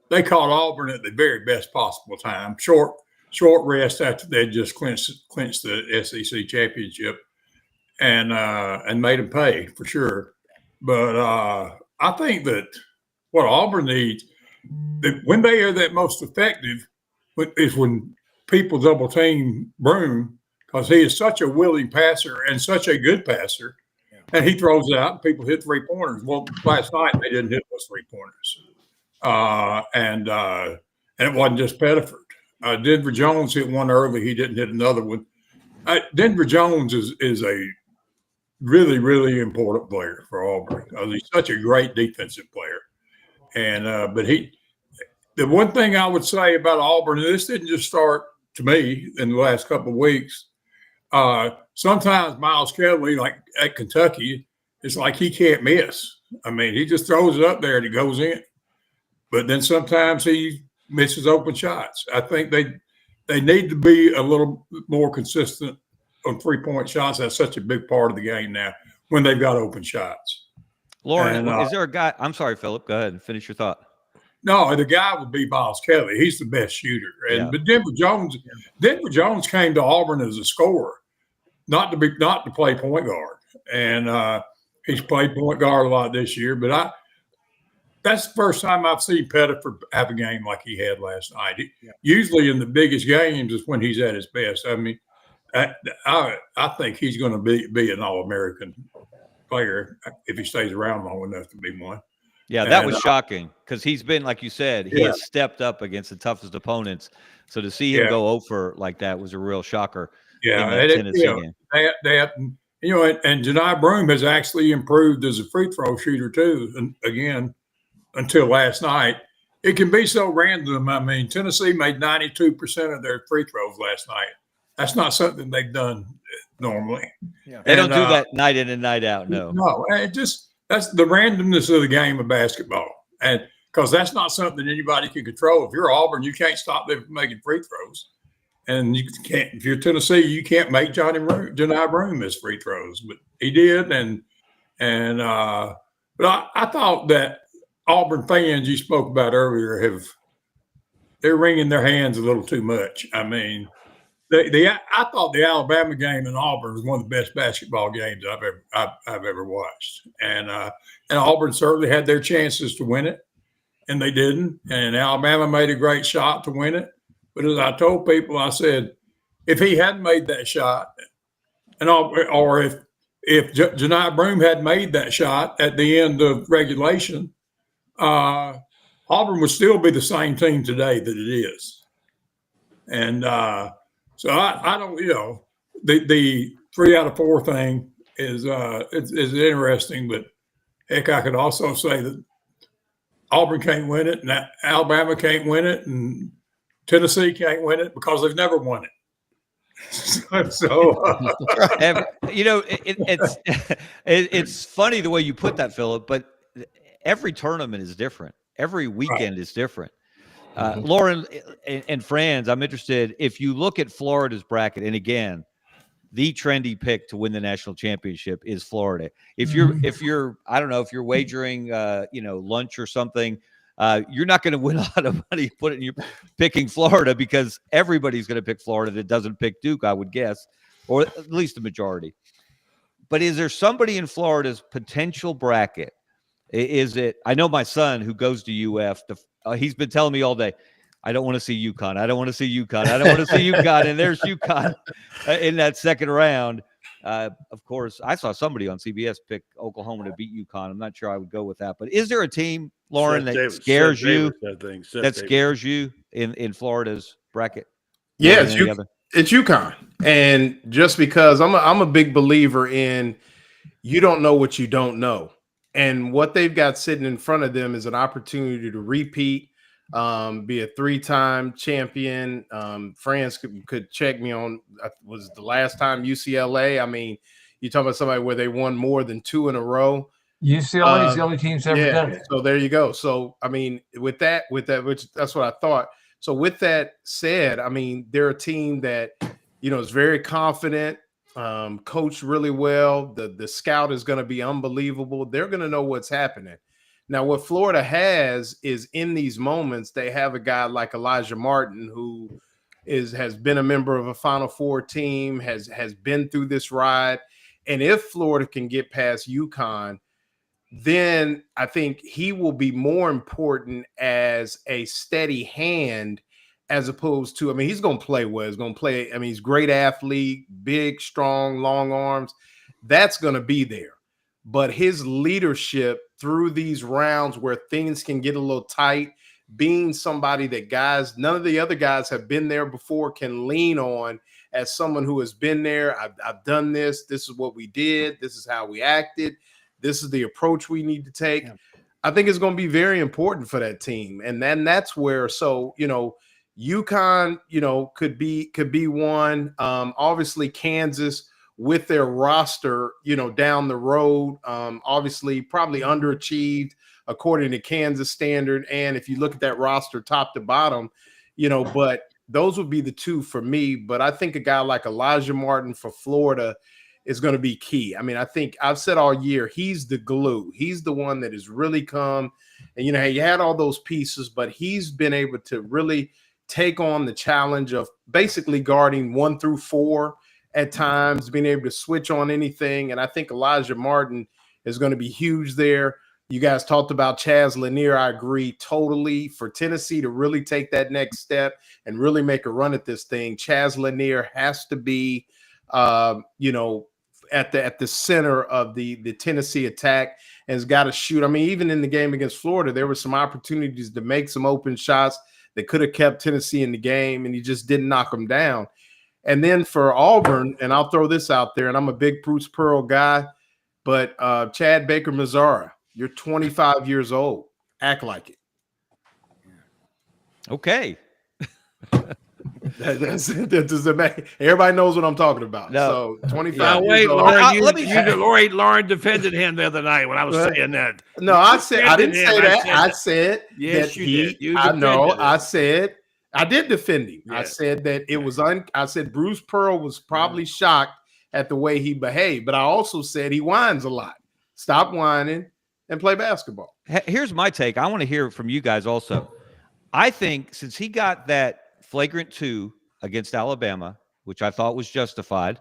they caught Auburn at the very best possible time. Short rest after they just clinched the SEC championship and made them pay for sure. But I think that what Auburn needs, when they are that most effective, is when people double team Browne, because he is such a willing passer and such a good passer. And he throws it out and people hit 3-pointers. Well, last night they didn't hit those 3-pointers. And it wasn't just Pettiford. Denver Jones hit one early. He didn't hit another one. Denver Jones is a really, really important player for Auburn because he's such a great defensive player. And but the one thing I would say about Auburn, and this didn't just start to me in the last couple of weeks. Sometimes Miles Kelly, like at Kentucky, it's like he can't miss. I mean, he just throws it up there and it goes in. But then sometimes he misses open shots. I think they need to be a little more consistent on 3-point shots. That's such a big part of the game now when they've got open shots. Lauren, is there a guy? I'm sorry, Philip. Go ahead and finish your thought. No, the guy would be Miles Kelly. He's the best shooter. But Denver Jones came to Auburn as a scorer, not to play point guard. And he's played point guard a lot this year. But that's the first time I've seen Pettiford have a game like he had last night. Usually in the biggest games is when he's at his best. I mean, I think he's going to be an All-American player if he stays around long enough to be one. Yeah, that was shocking because he's been, like you said, he has stepped up against the toughest opponents. So to see him go over like that was a real shocker. Yeah, and Janai Browne has actually improved as a free throw shooter too. And again, until last night, it can be so random. I mean, Tennessee made 92% of their free throws last night. That's not something they've done normally. Yeah. They don't do that night in and night out. No, that's the randomness of the game of basketball. And because that's not something anybody can control. If you're Auburn, you can't stop them from making free throws. And you can't, if you're Tennessee, you can't make Janai Browne miss free throws. But he did. But I thought that Auburn fans you spoke about earlier they're wringing their hands a little too much. I mean, I thought the Alabama game in Auburn was one of the best basketball games I've ever watched, and Auburn certainly had their chances to win it, and they didn't. And Alabama made a great shot to win it. But as I told people, I said, if he hadn't made that shot, or if Janai Broome had made that shot at the end of regulation, Auburn would still be the same team today that it is. And so I don't, the 3 out of 4 thing is interesting, but heck, I could also say that Auburn can't win it, and Alabama can't win it, and Tennessee can't win it because they've never won it. It's funny the way you put that, Philip, but every tournament is different. Every weekend is different. Lauren and Franz, I'm interested, if you look at Florida's bracket, and again, the trendy pick to win the national championship is Florida. If you're I don't know, if you're wagering lunch or something, you're not going to win a lot of money picking Florida, because everybody's going to pick Florida that doesn't pick Duke, I would guess, or at least the majority. But is there somebody in Florida's potential bracket? Is it? I know my son who goes to UF. He's been telling me all day, I don't want to see UConn. I don't want to see UConn. I don't want to see UConn. And there's UConn in that second round. Of course, I saw somebody on CBS pick Oklahoma to beat UConn. I'm not sure I would go with that. But is there a team, Lauren, that scares you? That scares you in Florida's bracket? Yeah, it's UConn. And just because I'm a big believer in, you don't know what you don't know. And what they've got sitting in front of them is an opportunity to repeat, be a 3-time champion. Franz could check me on, was the last time UCLA. I mean, you talk about somebody where they won more than 2 in a row. UCLA is the only team that's ever done it. So there you go. So, I mean, with that, which that's what I thought. So with that said, I mean, they're a team that, is very confident, coached really well. The scout is going to be unbelievable. They're going to know what's happening. Now, what Florida has is, in these moments, they have a guy like Elijah Martin, who has been a member of a Final Four team, has been through this ride. And if Florida can get past UConn, then I think he will be more important as a steady hand, as opposed to, I mean, he's going to play well. He's going to play. I mean, he's a great athlete, big, strong, long arms. That's going to be there. But his leadership through these rounds where things can get a little tight, being somebody that none of the other guys have been there before, can lean on as someone who has been there. I've done this. This is what we did. This is how we acted. This is the approach we need to take. Yeah. I think it's going to be very important for that team. And then that's where, UConn, could be one. Obviously Kansas with their roster, down the road, obviously probably underachieved according to Kansas standard. And if you look at that roster top to bottom, but those would be the two for me. But I think a guy like Elijah Martin for Florida is going to be key. I mean, I think I've said all year, he's the glue. He's the one that has really come, and, you had all those pieces, but he's been able to really take on the challenge of basically guarding 1 through 4 at times, being able to switch on anything. And I think Elijah Martin is going to be huge there. You guys talked about Chaz Lanier. I agree totally. For Tennessee to really take that next step and really make a run at this thing, Chaz Lanier has to be, at the center of the Tennessee attack, and has got to shoot. I mean, even in the game against Florida, there were some opportunities to make some open shots that could have kept Tennessee in the game, and he just didn't knock them down. And then for Auburn, and I'll throw this out there, and I'm a big Bruce Pearl guy, but Chad Baker-Mazara, you're 25 years old. Act like it. Okay. Everybody knows what I'm talking about. No. So 25 wait, years old. Lauren defended him the other night when I was saying that. No, I didn't say that. I said yes, that you did. I did defend him. Yeah. I said that it was I said Bruce Pearl was probably shocked at the way he behaved, but I also said he whines a lot. Stop whining and play basketball. Here's my take. I want to hear from you guys also. I think since he got that flagrant 2 against Alabama, which I thought was justified,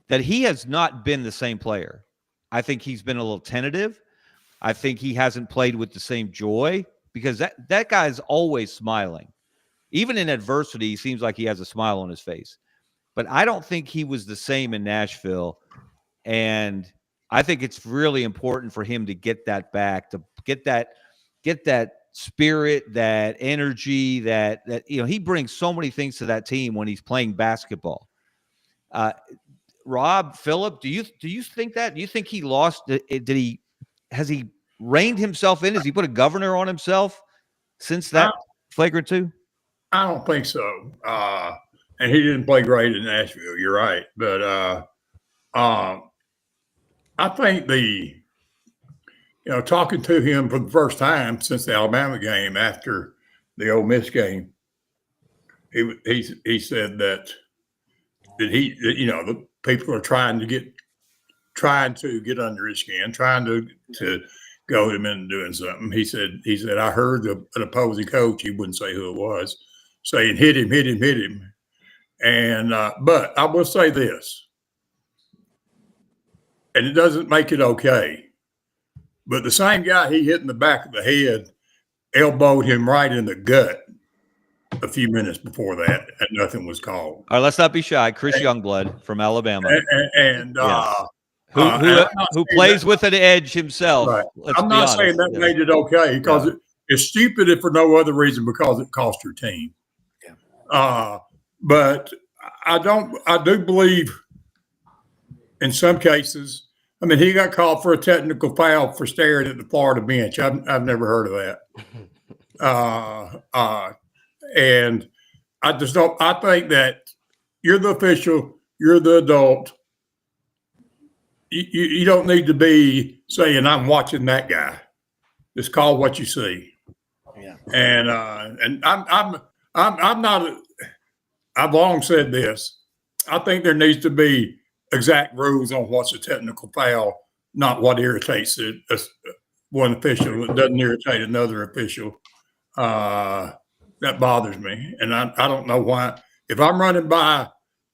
that he has not been the same player. I think he's been a little tentative. I think he hasn't played with the same joy, because that guy's always smiling. Even in adversity, he seems like he has a smile on his face. but I don't think he was the same in Nashville. And I think it's really important for him to get that back, to get that spirit, that energy, that he brings so many things to that team when he's playing basketball. Rob, Philip, do you think that? Do you think he lost? Has he reined himself in? Has he put a governor on himself since that flagrant 2? I don't think so. And he didn't play great in Nashville. You're right, but I think talking to him for the first time since the Alabama game after the Ole Miss game, he said that the people are trying to get under his skin, trying to goad him into doing something. He said I heard an opposing coach, he wouldn't say who it was, saying hit him. And but I will say this, and it doesn't make it okay, but the same guy he hit in the back of the head elbowed him right in the gut a few minutes before that, and nothing was called. All right, let's not be shy. Chris Youngblood from Alabama, who plays with an edge himself. Right. I'm be not honest. saying that made it okay, because it's stupid if for no other reason because it cost your team. Yeah. But I do believe in some cases. I mean, he got called for a technical foul for staring at the Florida bench. I've never heard of that. And I just don't. I think that you're the official, you're the adult. You don't need to be saying I'm watching that guy. Just call what you see. Yeah. And I'm not. I've long said this. I think there needs to be exact rules on what's a technical foul, not what irritates one official. It doesn't irritate another official. That bothers me, and I don't know why. If I'm running by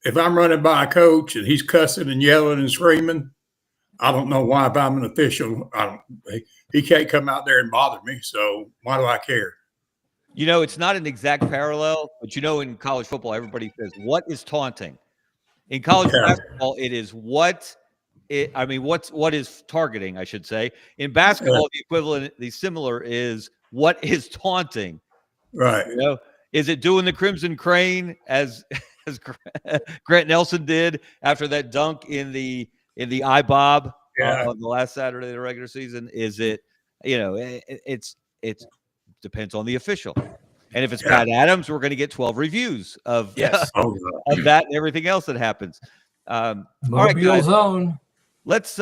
a coach and he's cussing and yelling and screaming, I don't know why. If I'm an official, he can't come out there and bother me. So why do I care? It's not an exact parallel, but in college football, everybody says, what is taunting? In college basketball, it is what is targeting, I should say. In basketball, the equivalent, the similar is what is taunting. Right. Is it doing the Crimson Crane as Grant Nelson did after that dunk in the IBOB on the last Saturday of the regular season? Is it, it's depends on the official. And if it's Pat Adams, we're going to get 12 reviews of that and everything else that happens. All right, guys. Zone. Let's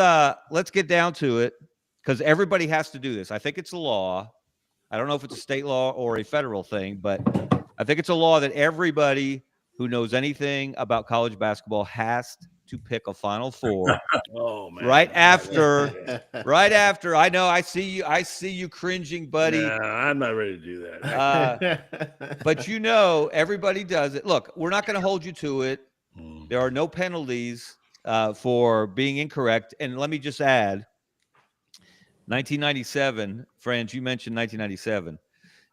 get down to it, because everybody has to do this. I think it's a law. I don't know if it's a state law or a federal thing, but I think it's a law that everybody who knows anything about college basketball has to pick a Final Four. Oh man! Right after. I know. I see you cringing, buddy. Nah, I'm not ready to do that. But everybody does it. Look, we're not going to hold you to it. There are no penalties for being incorrect. And let me just add, 1997, Franz, you mentioned 1997.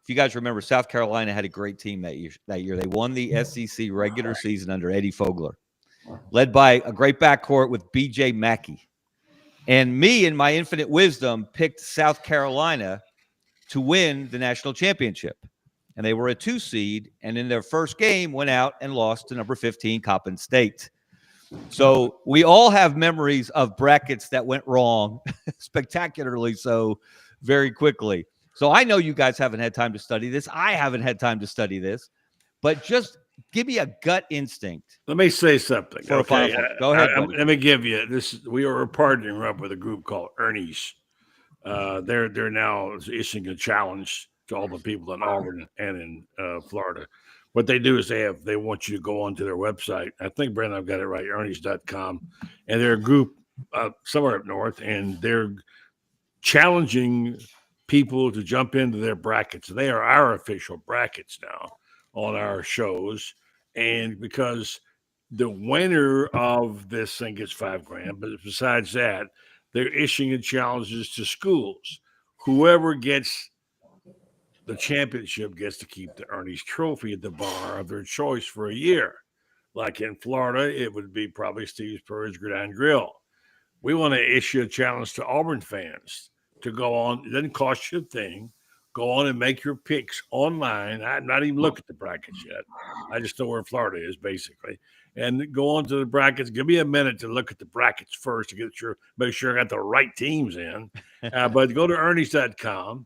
If you guys remember, South Carolina had a great team that year. They won the SEC regular season under Eddie Fogler, led by a great backcourt with B.J. Mackey. And me, in my infinite wisdom, picked South Carolina to win the national championship. And they were a 2 seed, and in their first game went out and lost to number 15, Coppin State. So we all have memories of brackets that went wrong, spectacularly so, very quickly. So I know you guys haven't had time to study this. I haven't had time to study this. But just give me a gut instinct. Let me say something. For a Final Four. Go ahead. Let me give you this. We are partnering up with a group called Ernie's. They're now issuing a challenge to all the people in Auburn and in Florida. What they do is they want you to go onto their website. I think, Brandon, I've got it right, Ernie's.com. And they're a group somewhere up north, and they're challenging people to jump into their brackets. They are our official brackets now on our shows. And because the winner of this thing gets $5,000, but besides that, they're issuing challenges to schools. Whoever gets the championship gets to keep the Ernie's trophy at the bar of their choice for a year. Like in Florida, it would be probably Steve Spurrier's Gridiron Grill. We want to issue a challenge to Auburn fans to go on. It doesn't cost you a thing. Go on and make your picks online. I'm not even looked at the brackets yet. I just know where Florida is, basically. And go on to the brackets. Give me a minute to look at the brackets first to make sure I got the right teams in. But go to Ernie's.com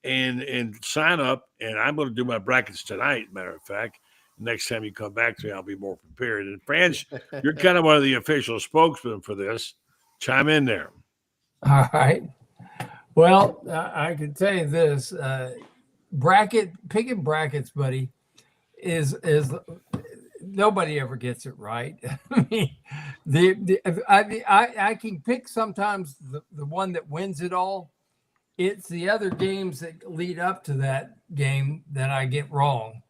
and sign up. And I'm going to do my brackets tonight, matter of fact. Next time you come back to me, I'll be more prepared. And France, you're kind of one of the official spokesmen for this. Chime in there. All right. Well, I can tell you this: picking brackets, buddy, is nobody ever gets it right. I mean, I can pick sometimes the one that wins it all. It's the other games that lead up to that game that I get wrong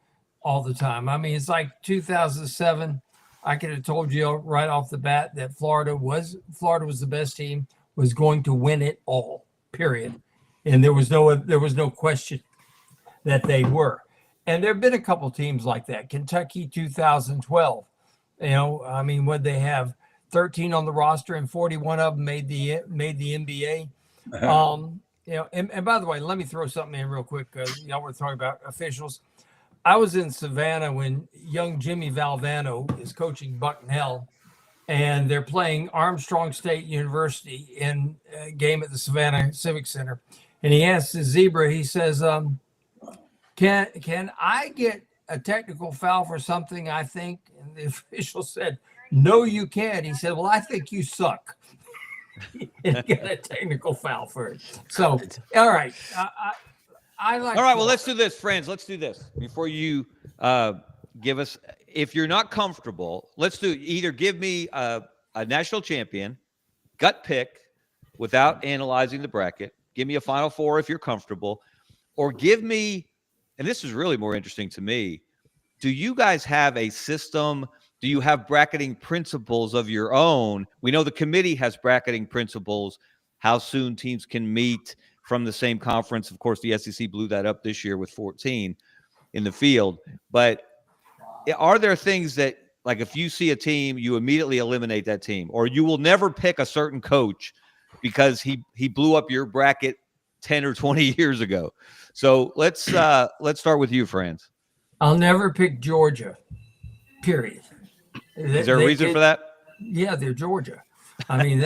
all the time. I mean, it's like 2007. I could have told you right off the bat that Florida was the best team, was going to win it all, period. And there was no question that they were. And there have been a couple teams like that. Kentucky 2012. You know, I mean, what they have 13 on the roster and 41 of them made the NBA. You know, and by the way, let me throw something in real quick because y'all were talking about officials. I was in Savannah when young Jimmy Valvano is coaching Bucknell, and they're playing Armstrong State University in a game at the Savannah Civic Center. And he asks the Zebra, he says, can I get a technical foul for something I think? And the official said, no, you can't. He said, well, I think you suck. And get a technical foul for it. So, all right. I like. All right, well, let's do this, friends. Let's do this before you give us. If you're not comfortable, let's do either give me a national champion, gut pick, without analyzing the bracket. Give me a Final Four if you're comfortable, or give me. And this is really more interesting to me. Do you guys have a system? Do you have bracketing principles of your own? We know the committee has bracketing principles. How soon teams can meet from the same conference. Of course, the SEC blew that up this year with 14 in the field. But are there things that, like, if you see a team, you immediately eliminate that team, or you will never pick a certain coach because he blew up your bracket 10 or 20 years ago? So let's start with you, Franz. I'll never pick Georgia, period. Is there a reason for that? Yeah, they're Georgia. I mean,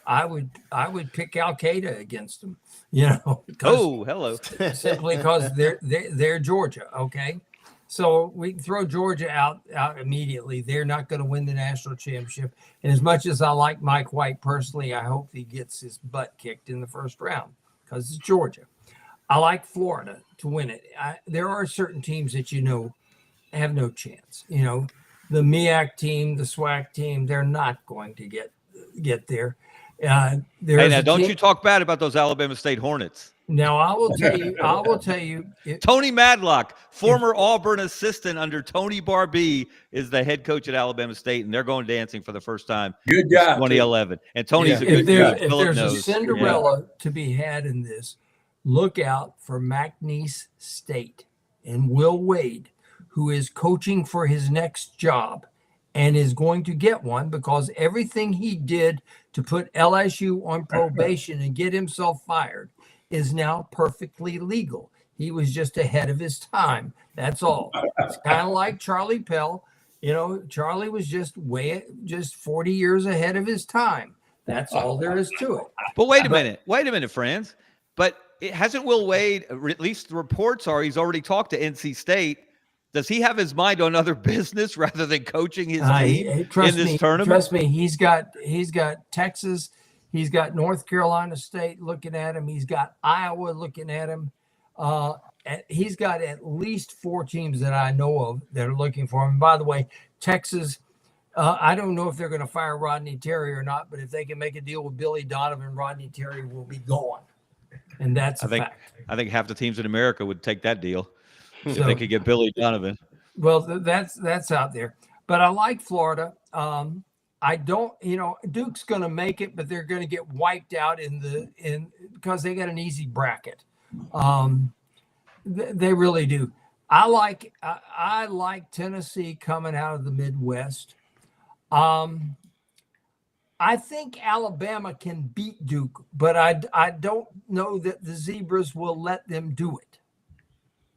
I would pick Al Qaeda against them, you know. Oh, hello. Simply because they're Georgia. Okay, so we can throw Georgia out immediately. They're not going to win the national championship. And as much as I like Mike White personally, I hope he gets his butt kicked in the first round because it's Georgia. I like Florida to win it. There are certain teams that have no chance. You know, the MEAC team, the SWAC team, they're not going to get there. Hey, now don't you talk bad about those Alabama State Hornets. Now I will tell you. Tony Madlock, former Auburn assistant under Tony Barbee, is the head coach at Alabama State, and they're going dancing for the first time. Good job. 2011, and Tony's a good guy. If there's a Cinderella to be had in this, look out for McNeese State and Will Wade, who is coaching for his next job and is going to get one because everything he did to put LSU on probation and get himself fired is now perfectly legal. He was just ahead of his time. That's all. It's kind of like Charlie Pell. You know, Charlie was just 40 years ahead of his time. That's all there is to it. But wait a minute, Franz. But it hasn't Will Wade, or at least the reports are, he's already talked to NC State. Does he have his mind on other business rather than coaching his team in this tournament? Trust me, he's got Texas, he's got North Carolina State looking at him, he's got Iowa looking at him. He's got at least 4 teams that I know of that are looking for him. And by the way, Texas, I don't know if they're going to fire Rodney Terry or not, but if they can make a deal with Billy Donovan, Rodney Terry will be gone. And that's a fact. I think half the teams in America would take that deal if they could get Billy Donovan. Well, that's out there. But I like Florida. I don't, Duke's going to make it, but they're going to get wiped out because they got an easy bracket. They really do. I like Tennessee coming out of the Midwest. I think Alabama can beat Duke, but I don't know that the Zebras will let them do it.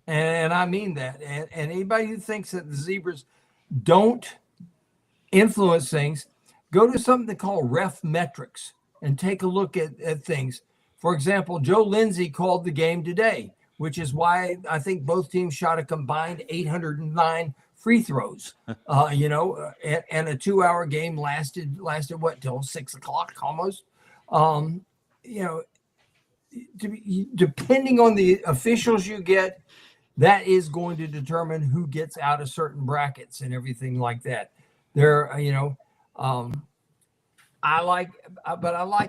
And I mean that. And anybody who thinks that the Zebras don't influence things, go to something called ref metrics and take a look at things. For example, Joe Lindsay called the game today, which is why I think both teams shot a combined 809 free throws, and a 2-hour game lasted what, till 6 o'clock almost. Depending on the officials you get, that is going to determine who gets out of certain brackets and everything like that. I like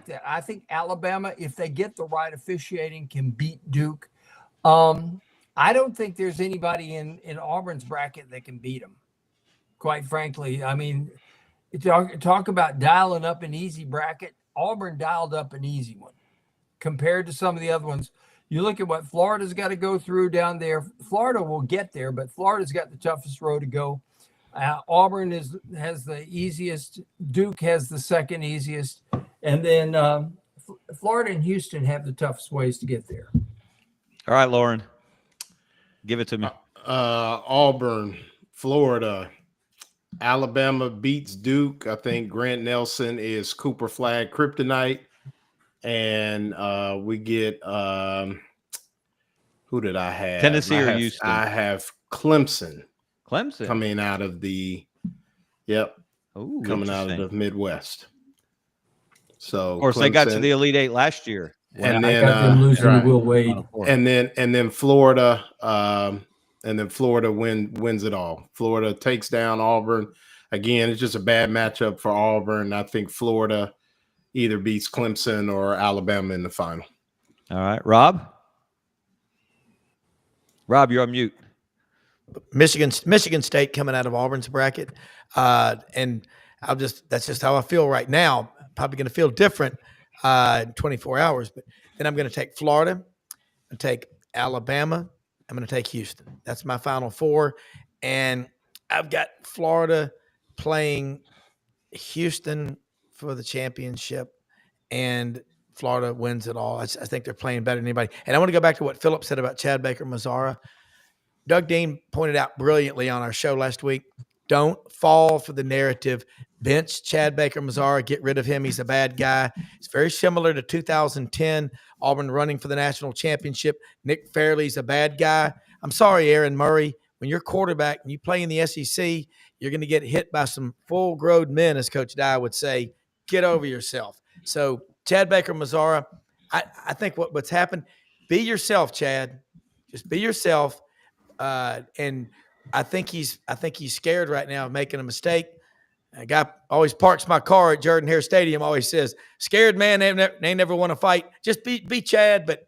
that. I think Alabama, if they get the right officiating, can beat Duke. I don't think there's anybody in Auburn's bracket that can beat them, quite frankly. I mean, talk about dialing up an easy bracket. Auburn dialed up an easy one compared to some of the other ones. You look at what Florida's got to go through down there. Florida will get there, but Florida's got the toughest road to go. Auburn has the easiest. Duke has the second easiest. And then Florida and Houston have the toughest ways to get there. All right, Lauren, give it to me. Auburn, Florida, Alabama beats Duke. I think Grant Nelson is Cooper Flag kryptonite. And we get who did I have? Tennessee or Houston? I have Clemson. Clemson coming out of the coming out of the Midwest. So of course, Clemson, they got to the Elite Eight last year. And then them losing to Will Wade. And then Florida wins it all. Florida takes down Auburn. Again, it's just a bad matchup for Auburn. I think Florida either beats Clemson or Alabama in the final. All right, Rob. Rob, you're on mute. Michigan State coming out of Auburn's bracket, and that's just how I feel right now. Probably going to feel different in 24 hours, but then I'm going to take Florida, and take Alabama. I'm going to take Houston. That's my final four, and I've got Florida playing Houston for the championship, and Florida wins it all. I think they're playing better than anybody. And I want to go back to what Philip said about Chad Baker-Mazara. Doug Dean pointed out brilliantly on our show last week, don't fall for the narrative. Bench Chad Baker-Mazara, get rid of him. He's a bad guy. It's very similar to 2010, Auburn running for the national championship. Nick Fairley's a bad guy. I'm sorry, Aaron Murray. When you're quarterback and you play in the SEC, you're going to get hit by some full-grown men, as Coach Dye would say. Get over yourself. So Chad Baker-Mazara, I think what's happened, be yourself, Chad. Just be yourself. And I think he's scared right now of making a mistake. A guy always parks my car at Jordan-Hare Stadium, always says, scared man, they never want to fight. Just be Chad, but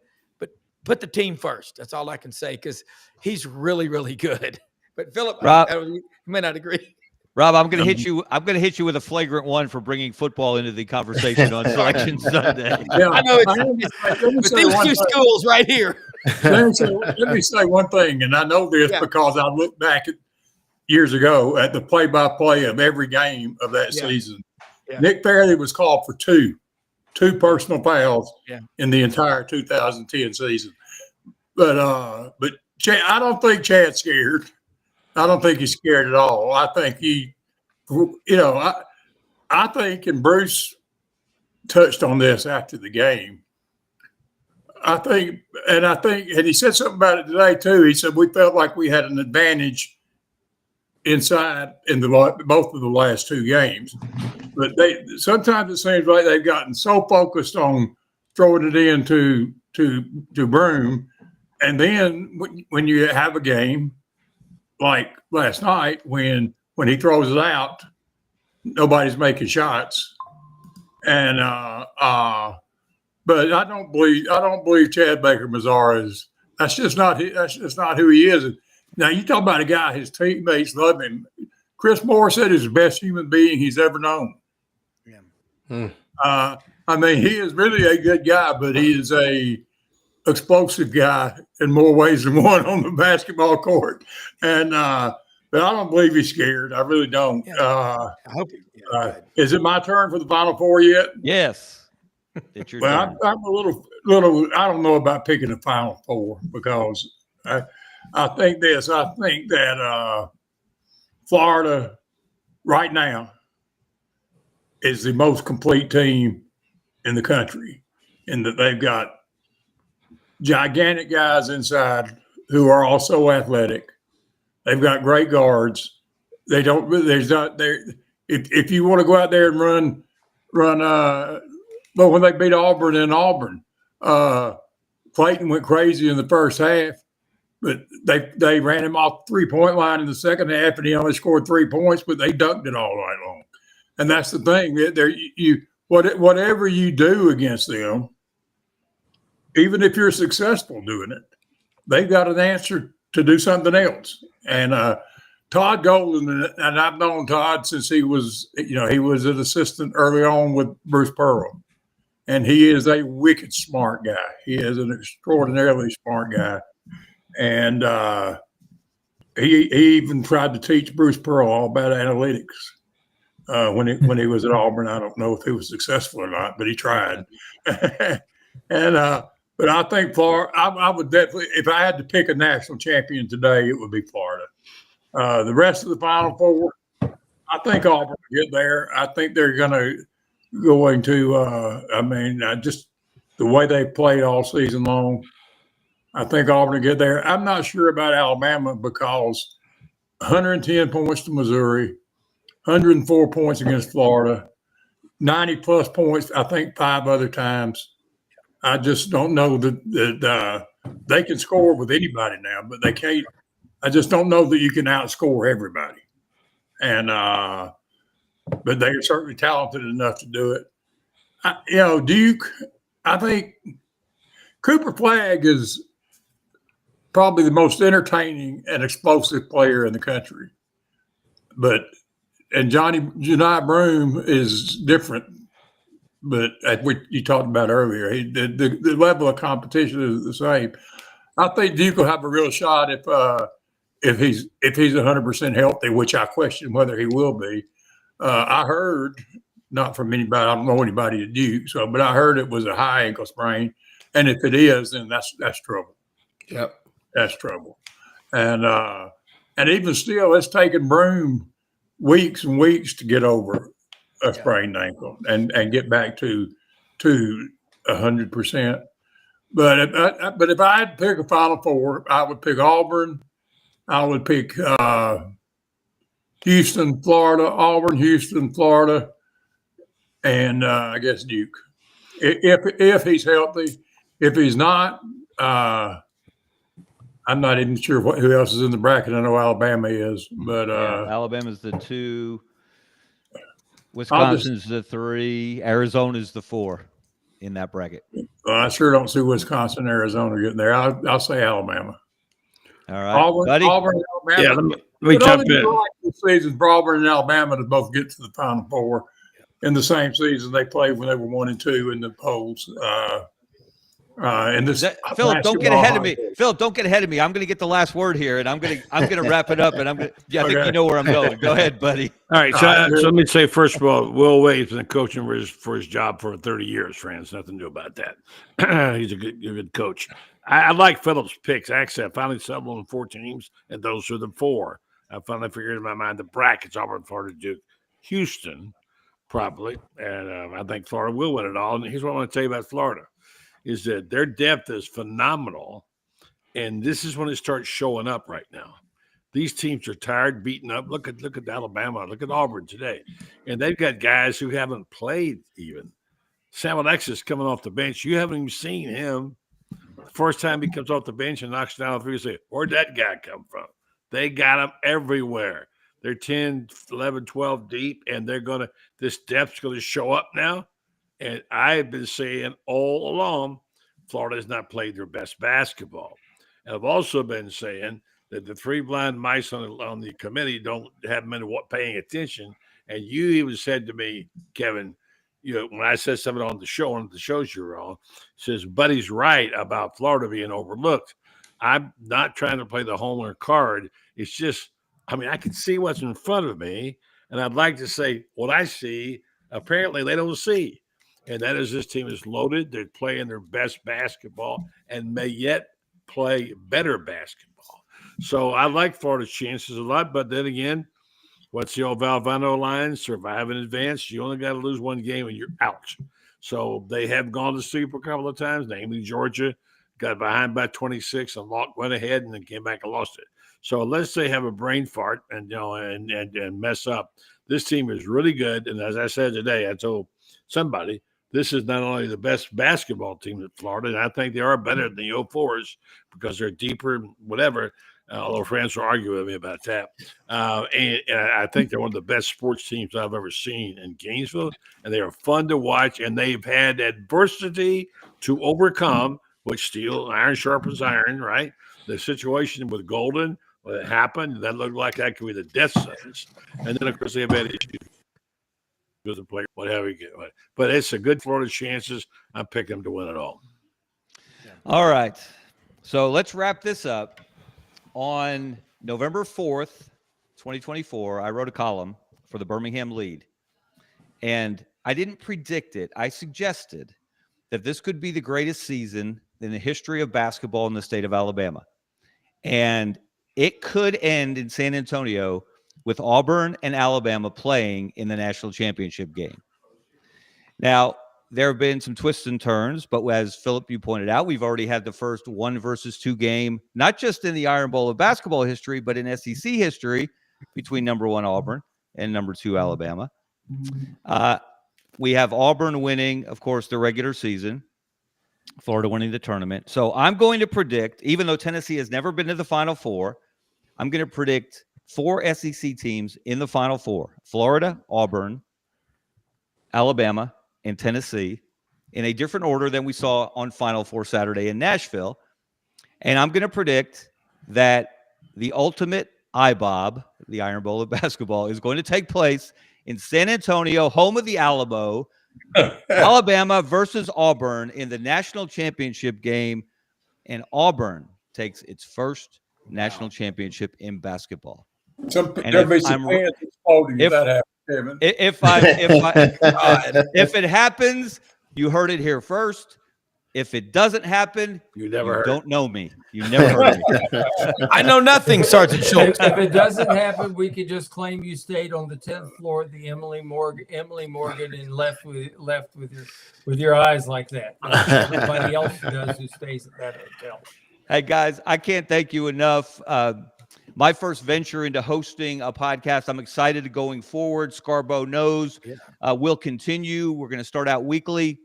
put the team first. That's all I can say, because he's really, really good. But Philip, Rob, you may not agree. Rob, I'm going to hit you. I'm going to hit you with a flagrant one for bringing football into the conversation on Selection Sunday. Yeah, I know but these two schools right here. Let me say one thing, and I know this because I looked back at years ago at the play-by-play of every game of that season. Yeah. Nick Fairley was called for two personal fouls in the entire 2010 season. But Chad, I don't think Chad's scared. I don't think he's scared at all. I think I think, and Bruce touched on this after the game. I think, and he said something about it today too. He said we felt like we had an advantage inside in both of the last two games, but sometimes it seems like they've gotten so focused on throwing it into to Browne, and then when you have a game like last night when he throws it out, nobody's making shots, and but I don't believe Chad Baker-Mazara is. That's just not who he is. Now you talk about a guy his teammates love him. Chris Moore said he's the best human being he's ever known. Yeah. I mean, he is really a good guy, but he is a explosive guy in more ways than one on the basketball court. And but I don't believe he's scared. I really don't. I hope. Is it my turn for the Final Four yet? Yes. It's your Well, turn. I'm a little. I don't know about picking the Final Four because I think this. I think that Florida right now is the most complete team in the country, in that they've got gigantic guys inside who are also athletic. They've got great guards. They don't. There's not there. If you want to go out there and run. But when they beat Auburn in Auburn, Clayton went crazy in the first half, but they ran him off 3-point line in the second half, and he only scored 3 points, but they dunked it all night long. And that's the thing. Whatever you do against them, even if you're successful doing it, they've got an answer to do something else. And Todd Golden, and I've known Todd since he was an assistant early on with Bruce Pearl. And he is a wicked smart guy. He is an extraordinarily smart guy. And he even tried to teach Bruce Pearl all about analytics when he was at Auburn. I don't know if he was successful or not, but he tried. But I think Florida, I would definitely, if I had to pick a national champion today, it would be Florida. The rest of the Final Four, I think Auburn will get there. I think they're going to just the way they played all season long, I think Auburn will get there. I'm not sure about Alabama because 110 points to Missouri, 104 points against Florida, 90-plus points, I think 5 other times. I just don't know that they can score with anybody now, but they can't. I just don't know that you can outscore everybody. And but they're certainly talented enough to do it. Duke, I think Cooper Flagg is probably the most entertaining and explosive player in the country. And Jani Broome is different, but as you talked about earlier, the level of competition is the same. I think Duke will have a real shot if he's 100% healthy, which I question whether he will be. I heard, not from anybody, I don't know anybody at Duke, but I heard it was a high ankle sprain, and if it is, then that's trouble. Yep, that's trouble. And even still, it's taken Broome weeks and weeks to get over a sprained ankle and get back to 100%. But if I had to pick a Final Four, I would pick Auburn. I would pick Houston, Florida, Auburn, Houston, Florida, and I guess Duke. If he's healthy, if he's not, I'm not even sure who else is in the bracket. I know Alabama is, but Alabama's the 2, Wisconsin's the 3, Arizona's the 4 in that bracket. I sure don't see Wisconsin, Arizona getting there. I'll say Alabama. All right, buddy. Auburn, Alabama. Yeah, let me jump in. This season for Auburn and Alabama to both get to the Final Four in the same season they played when they were 1 and 2 in the polls. Philip, don't get ahead of me. Philip, don't get ahead of me. I'm going to get the last word here, and I'm going to wrap it up. And I think you know where I'm going. Go ahead, buddy. All right. So let me say first of all, Will Wade's been coaching for his job for 30 years. Friends, nothing new about that. He's a good coach. I like Philip's picks. Actually, I finally settled on 4 teams, and those are the 4. I finally figured in my mind the brackets: Auburn, Florida, Duke, Houston, probably, and I think Florida will win it all. And here's what I want to tell you about Florida: is that their depth is phenomenal, and this is when it starts showing up right now. These teams are tired, beaten up. Look at Alabama, look at Auburn today, and they've got guys who haven't played even. Sam Alexis coming off the bench, you haven't even seen him. The first time he comes off the bench and knocks down 3, you say, where'd that guy come from? They got him everywhere. They're 10, 11, 12 deep, and this depth's going to show up now. And I've been saying all along, Florida has not played their best basketball. And I've also been saying that the 3 blind mice on the committee haven't been paying attention. And you even said to me, Kevin, when I said something on the show, one of the shows you were on, says Buddy's right about Florida being overlooked. I'm not trying to play the homer card. It's just, I mean, I can see what's in front of me, and I'd like to say what I see. Apparently, they don't see, and that is this team is loaded. They're playing their best basketball and may yet play better basketball. So I like Florida's chances a lot, but then again, what's the old Valvano line? Survive in advance. You only got to lose one game and you're out. So they have gone to sleep a couple of times, namely Georgia, got behind by 26 and went ahead and then came back and lost it. So unless they have a brain fart and mess up, this team is really good. And as I said today, I told somebody, this is not only the best basketball team in Florida, and I think they are better than the 04s because they're deeper, whatever. Although friends will argue with me about that. And I think they're one of the best sports teams I've ever seen in Gainesville, and they are fun to watch, and they've had adversity to overcome, which steel, iron sharpens iron, right? The situation with Golden, when it happened, that looked like that could be the death sentence. And then, of course, they've had issues with the player, whatever you get. But it's a good Florida chances. I'm picking them to win it all. All right. So let's wrap this up. On November 4th, 2024, I wrote a column for the Birmingham Lead, and I didn't predict it. I suggested that this could be the greatest season in the history of basketball in the state of Alabama, and it could end in San Antonio with Auburn and Alabama playing in the national championship game. Now, there have been some twists and turns, but as Philip, you pointed out, we've already had the first 1-versus-2 game, not just in the Iron Bowl of basketball history, but in SEC history between number 1 Auburn and number 2 Alabama. We have Auburn winning, of course, the regular season, Florida winning the tournament. So I'm going to predict, even though Tennessee has never been to the Final Four, I'm going to predict 4 SEC teams in the Final Four: Florida, Auburn, Alabama, and Tennessee, in a different order than we saw on Final Four Saturday in Nashville. And I'm going to predict that the ultimate IBOB, the Iron Bowl of basketball, is going to take place in San Antonio, home of the Alamo, Alabama versus Auburn in the national championship game. And Auburn takes its first national championship in basketball. There'll be some fans exploding if that happens. Kevin. If it happens, you heard it here first. If it doesn't happen, you don't know me. You never heard me. I know nothing, Sergeant Schultz. If it doesn't happen, we could just claim you stayed on the 10th floor at the Emily Morgan, and left with your eyes like that. Everybody else does who stays at that hotel. Hey guys, I can't thank you enough. My first venture into hosting a podcast. I'm excited going forward. Scarbo knows will continue. We're going to start out weekly.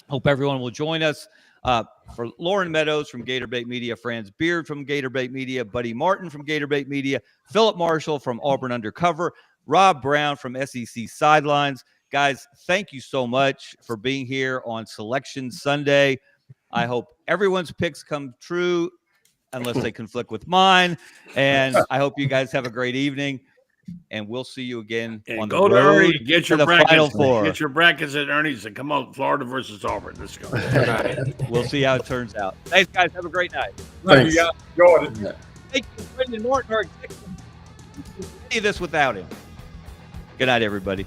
Hope everyone will join us. For Lauren Meadows from Gator Bait Media, Franz Beard from Gator Bait Media, Buddy Martin from Gator Bait Media, Philip Marshall from Auburn Undercover, Rob Browne from SEC Sidelines. Guys, thank you so much for being here on Selection Sunday. I hope everyone's picks come true, unless they conflict with mine. And I hope you guys have a great evening. And we'll see you again on the road Ernie, get your to the brackets, Final Four. Get your brackets at Ernie's and come on, Florida versus Auburn. Let's go. We'll see how it turns out. Thanks, guys. Have a great night. Thank you guys. Enjoyed it. Thank you, Brendan Norton, our executive. See this without him. Good night, everybody.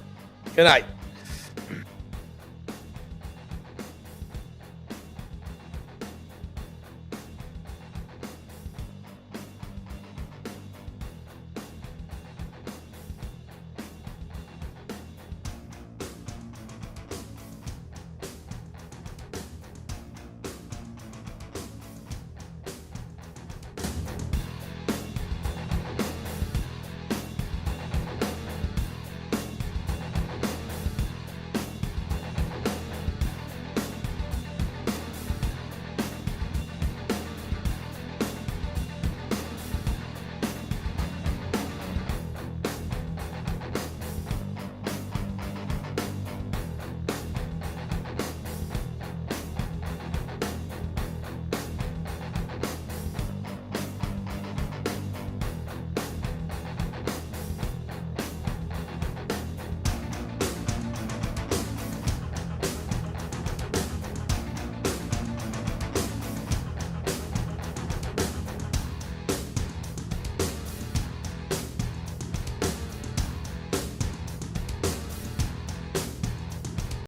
Good night.